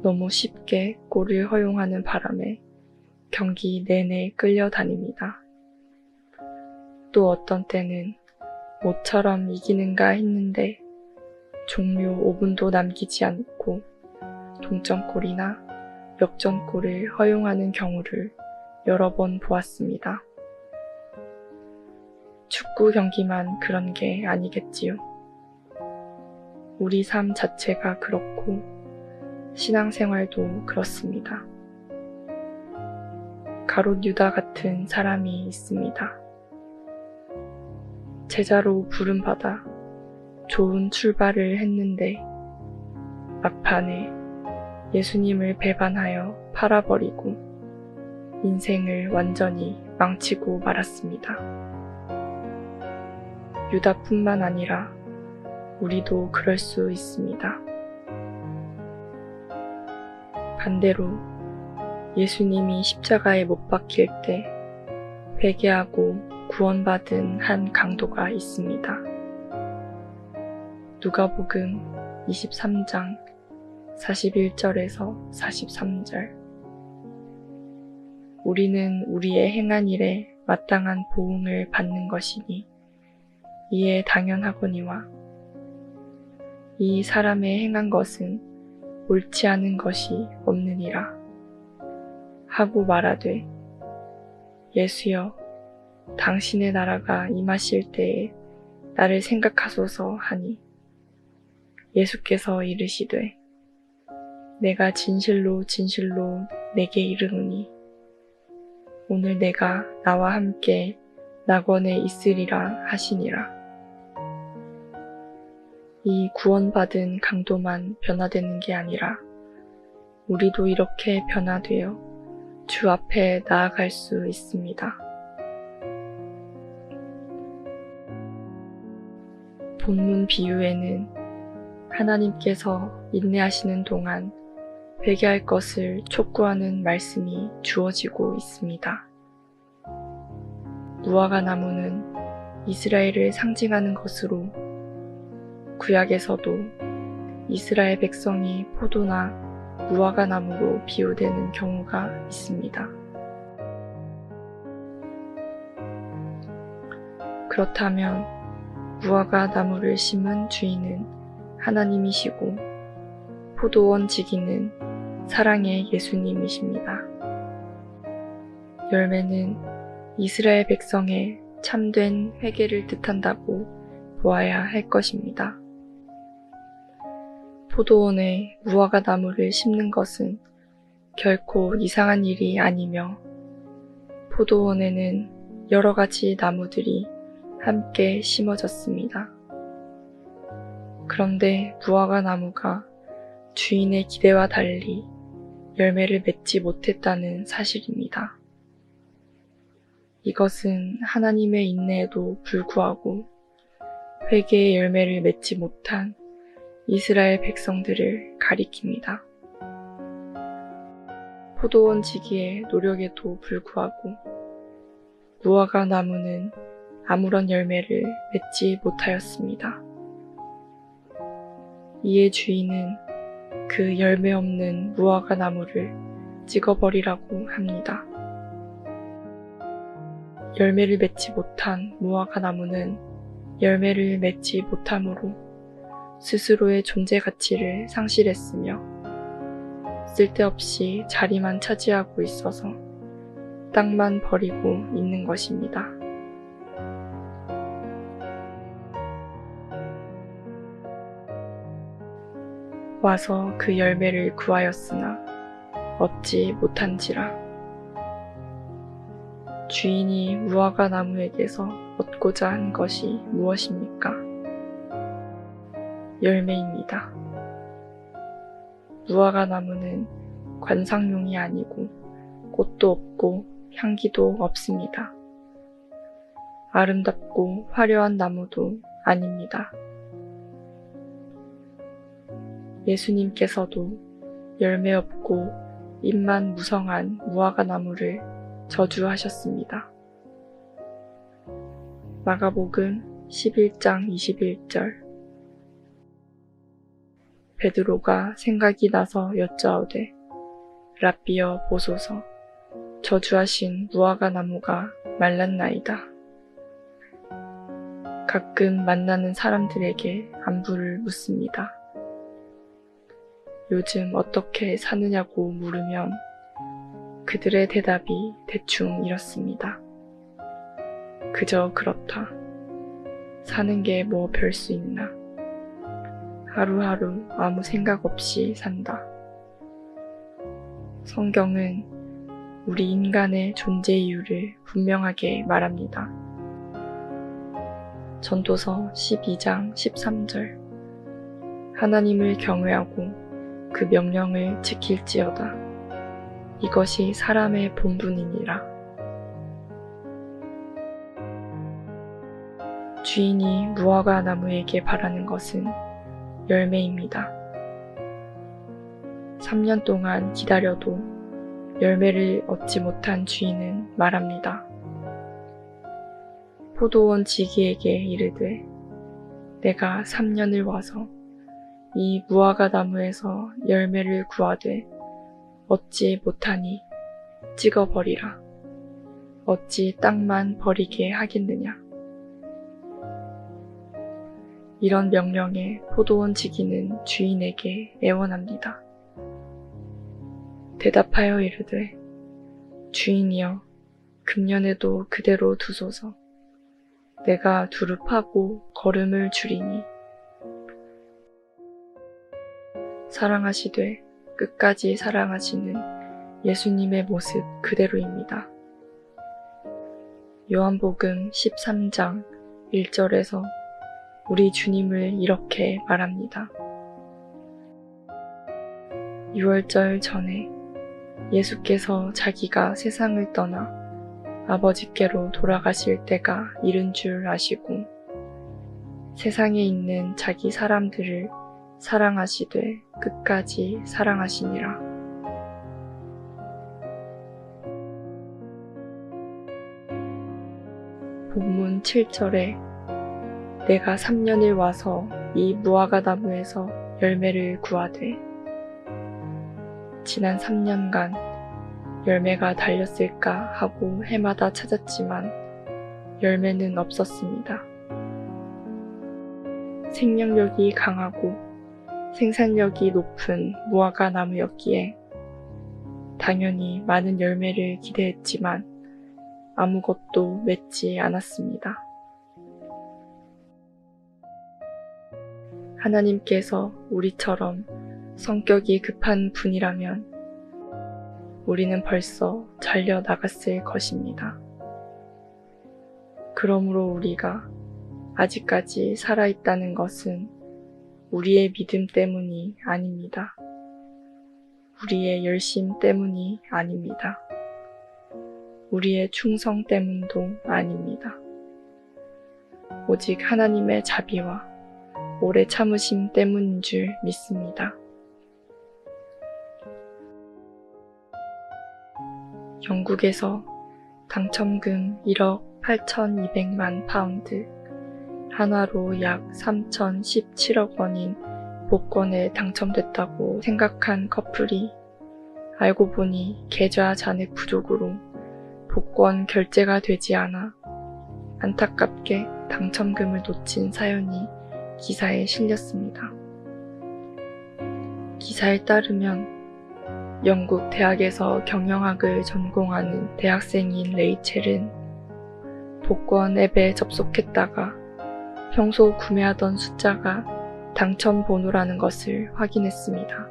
너무 쉽게 골을 허용하는 바람에 경기 내내 끌려다닙니다. 또 어떤 때는 모처럼 이기는가 했는데 종료 5분도 남기지 않고 동점골이나 역전골을 허용하는 경우를 여러 번 보았습니다. 축구 경기만 그런 게 아니겠지요. 우리 삶 자체가 그렇고 신앙생활도 그렇습니다. 가롯 유다 같은 사람이 있습니다. 제자로 부름받아 좋은 출발을 했는데 막판에 예수님을 배반하여 팔아버리고 인생을 완전히 망치고 말았습니다. 유다뿐만 아니라 우리도 그럴 수 있습니다. 반대로 예수님이 십자가에 못 박힐 때 회개하고 구원받은 한 강도가 있습니다. 누가복음 23장 41절에서 43절. 우리는 우리의 행한 일에 마땅한 보응을 받는 것이니 이에 당연하거니와 이 사람의 행한 것은 옳지 않은 것이 없느니라 하고 말하되 예수여 당신의 나라가 임하실 때에 나를 생각하소서 하니 예수께서 이르시되 내가 진실로 진실로 내게 이르노니 오늘 내가 나와 함께 낙원에 있으리라 하시니라. 이 구원받은 강도만 변화되는 게 아니라 우리도 이렇게 변화되어 주 앞에 나아갈 수 있습니다. 본문 비유에는 하나님께서 인내하시는 동안 회개할 것을 촉구하는 말씀이 주어지고 있습니다. 무화과 나무는 이스라엘을 상징하는 것으로 구약에서도 이스라엘 백성이 포도나 무화과 나무로 비유되는 경우가 있습니다. 그렇다면 무화과 나무를 심은 주인은 하나님이시고 포도원 지기는 사랑의 예수님이십니다. 열매는 이스라엘 백성의 참된 회개를 뜻한다고 보아야 할 것입니다. 포도원에 무화과 나무를 심는 것은 결코 이상한 일이 아니며 포도원에는 여러 가지 나무들이 함께 심어졌습니다. 그런데 무화과 나무가 주인의 기대와 달리 열매를 맺지 못했다는 사실입니다. 이것은 하나님의 인내에도 불구하고 회개의 열매를 맺지 못한 이스라엘 백성들을 가리킵니다. 포도원 지기의 노력에도 불구하고 무화과 나무는 아무런 열매를 맺지 못하였습니다. 이에 주인은 그 열매 없는 무화과 나무를 찍어버리라고 합니다. 열매를 맺지 못한 무화과 나무는 열매를 맺지 못함으로 스스로의 존재 가치를 상실했으며 쓸데없이 자리만 차지하고 있어서 땅만 버리고 있는 것입니다. 와서 그 열매를 구하였으나 얻지 못한지라. 주인이 무화과 나무에게서 얻고자 한 것이 무엇입니까? 열매입니다. 무화과 나무는 관상용이 아니고 꽃도 없고 향기도 없습니다. 아름답고 화려한 나무도 아닙니다. 예수님께서도 열매 없고 잎만 무성한 무화과 나무를 저주하셨습니다. 마가복음 11장 21절. 베드로가 생각이 나서 여짜오되 랍비여 보소서 저주하신 무화과 나무가 말랐나이다. 가끔 만나는 사람들에게 안부를 묻습니다. 요즘 어떻게 사느냐고 물으면 그들의 대답이 대충 이렇습니다. 그저 그렇다. 사는 게 뭐 별 수 있나. 하루하루 아무 생각 없이 산다. 성경은 우리 인간의 존재 이유를 분명하게 말합니다. 전도서 12장 13절. 하나님을 경외하고 그 명령을 지킬지어다. 이것이 사람의 본분이니라. 주인이 무화과 나무에게 바라는 것은 열매입니다. 3년 동안 기다려도 열매를 얻지 못한 주인은 말합니다. 포도원 지기에게 이르되 내가 3년을 와서 이 무화과 나무에서 열매를 구하되 얻지 못하니 찍어버리라. 어찌 땅만 버리게 하겠느냐. 이런 명령에 포도원 지기는 주인에게 애원합니다. 대답하여 이르되 주인이여 금년에도 그대로 두소서. 내가 두루 파고 거름을 줄이니 사랑하시되 끝까지 사랑하시는 예수님의 모습 그대로입니다. 요한복음 13장 1절에서 우리 주님을 이렇게 말합니다. 유월절 전에 예수께서 자기가 세상을 떠나 아버지께로 돌아가실 때가 이른 줄 아시고 세상에 있는 자기 사람들을 사랑하시되 끝까지 사랑하시니라. 본문 7절에 내가 3년을 와서 이 무화과 나무에서 열매를 구하되 지난 3년간 열매가 달렸을까 하고 해마다 찾았지만 열매는 없었습니다. 생명력이 강하고 생산력이 높은 무화과 나무였기에 당연히 많은 열매를 기대했지만 아무것도 맺지 않았습니다. 하나님께서 우리처럼 성격이 급한 분이라면 우리는 벌써 잘려 나갔을 것입니다. 그러므로 우리가 아직까지 살아있다는 것은 우리의 믿음 때문이 아닙니다. 우리의 열심 때문이 아닙니다. 우리의 충성 때문도 아닙니다. 오직 하나님의 자비와 오래 참으심 때문인 줄 믿습니다. 영국에서 당첨금 1억 8,200만 파운드, 한화로 약 3,017억 원인 복권에 당첨됐다고 생각한 커플이 알고 보니 계좌 잔액 부족으로 복권 결제가 되지 않아 안타깝게 당첨금을 놓친 사연이 기사에 실렸습니다. 기사에 따르면 영국 대학에서 경영학을 전공하는 대학생인 레이첼은 복권 앱에 접속했다가 평소 구매하던 숫자가 당첨 번호라는 것을 확인했습니다.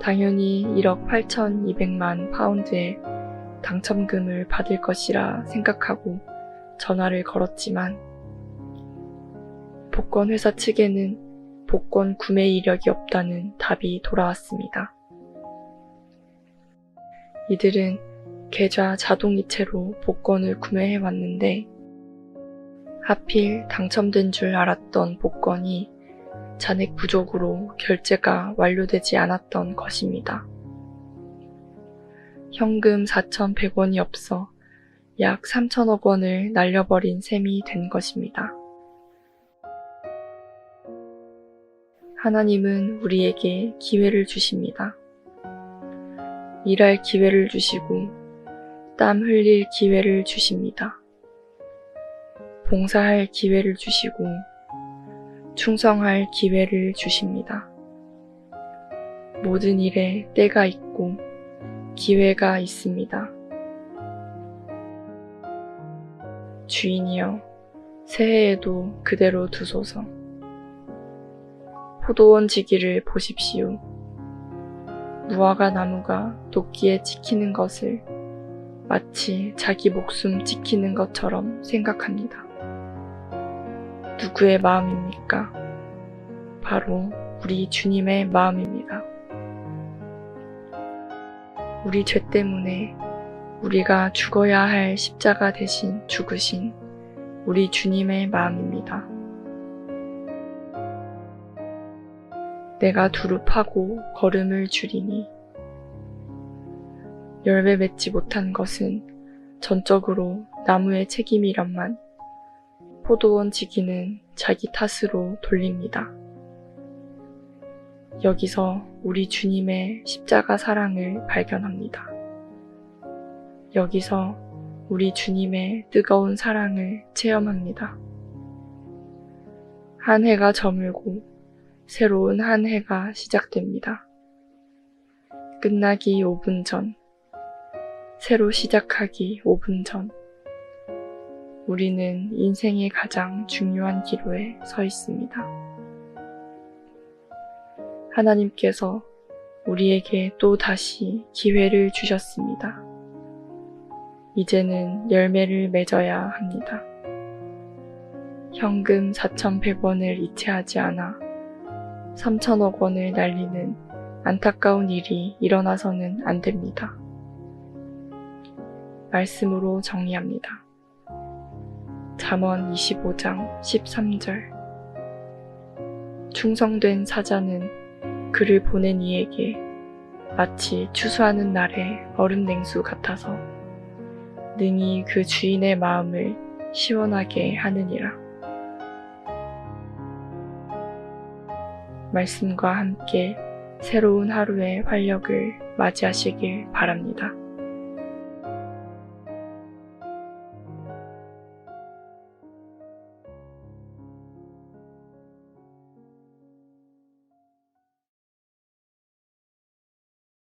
당연히 1억 8,200만 파운드의 당첨금을 받을 것이라 생각하고 전화를 걸었지만 복권 회사 측에는 복권 구매 이력이 없다는 답이 돌아왔습니다. 이들은 계좌 자동이체로 복권을 구매해 왔는데 하필 당첨된 줄 알았던 복권이 잔액 부족으로 결제가 완료되지 않았던 것입니다. 현금 4,100원이 없어 약 3천억 원을 날려버린 셈이 된 것입니다. 하나님은 우리에게 기회를 주십니다. 일할 기회를 주시고 땀 흘릴 기회를 주십니다. 봉사할 기회를 주시고 충성할 기회를 주십니다. 모든 일에 때가 있고 기회가 있습니다. 주인이여, 새해에도 그대로 두소서. 포도원 지기를 보십시오. 무화과 나무가 도끼에 찍히는 것을 마치 자기 목숨 지키는 것처럼 생각합니다. 누구의 마음입니까? 바로 우리 주님의 마음입니다. 우리 죄 때문에 우리가 죽어야 할 십자가 대신 죽으신 우리 주님의 마음입니다. 내가 두루 파고 거름을 줄이니 열매 맺지 못한 것은 전적으로 나무의 책임이란만 포도원 지기는 자기 탓으로 돌립니다. 여기서 우리 주님의 십자가 사랑을 발견합니다. 여기서 우리 주님의 뜨거운 사랑을 체험합니다. 한 해가 저물고 새로운 한 해가 시작됩니다. 끝나기 5분 전, 새로 시작하기 5분 전, 우리는 인생의 가장 중요한 기로에 서 있습니다. 하나님께서 우리에게 또 다시 기회를 주셨습니다. 이제는 열매를 맺어야 합니다. 현금 4,100원을 이체하지 않아 3,000억 원을 날리는 안타까운 일이 일어나서는 안 됩니다. 말씀으로 정리합니다. 잠언 25장 13절. 충성된 사자는 그를 보낸 이에게 마치 추수하는 날의 얼음 냉수 같아서 능히 그 주인의 마음을 시원하게 하느니라. 말씀과 함께 새로운 하루의 활력을 맞이하시길 바랍니다.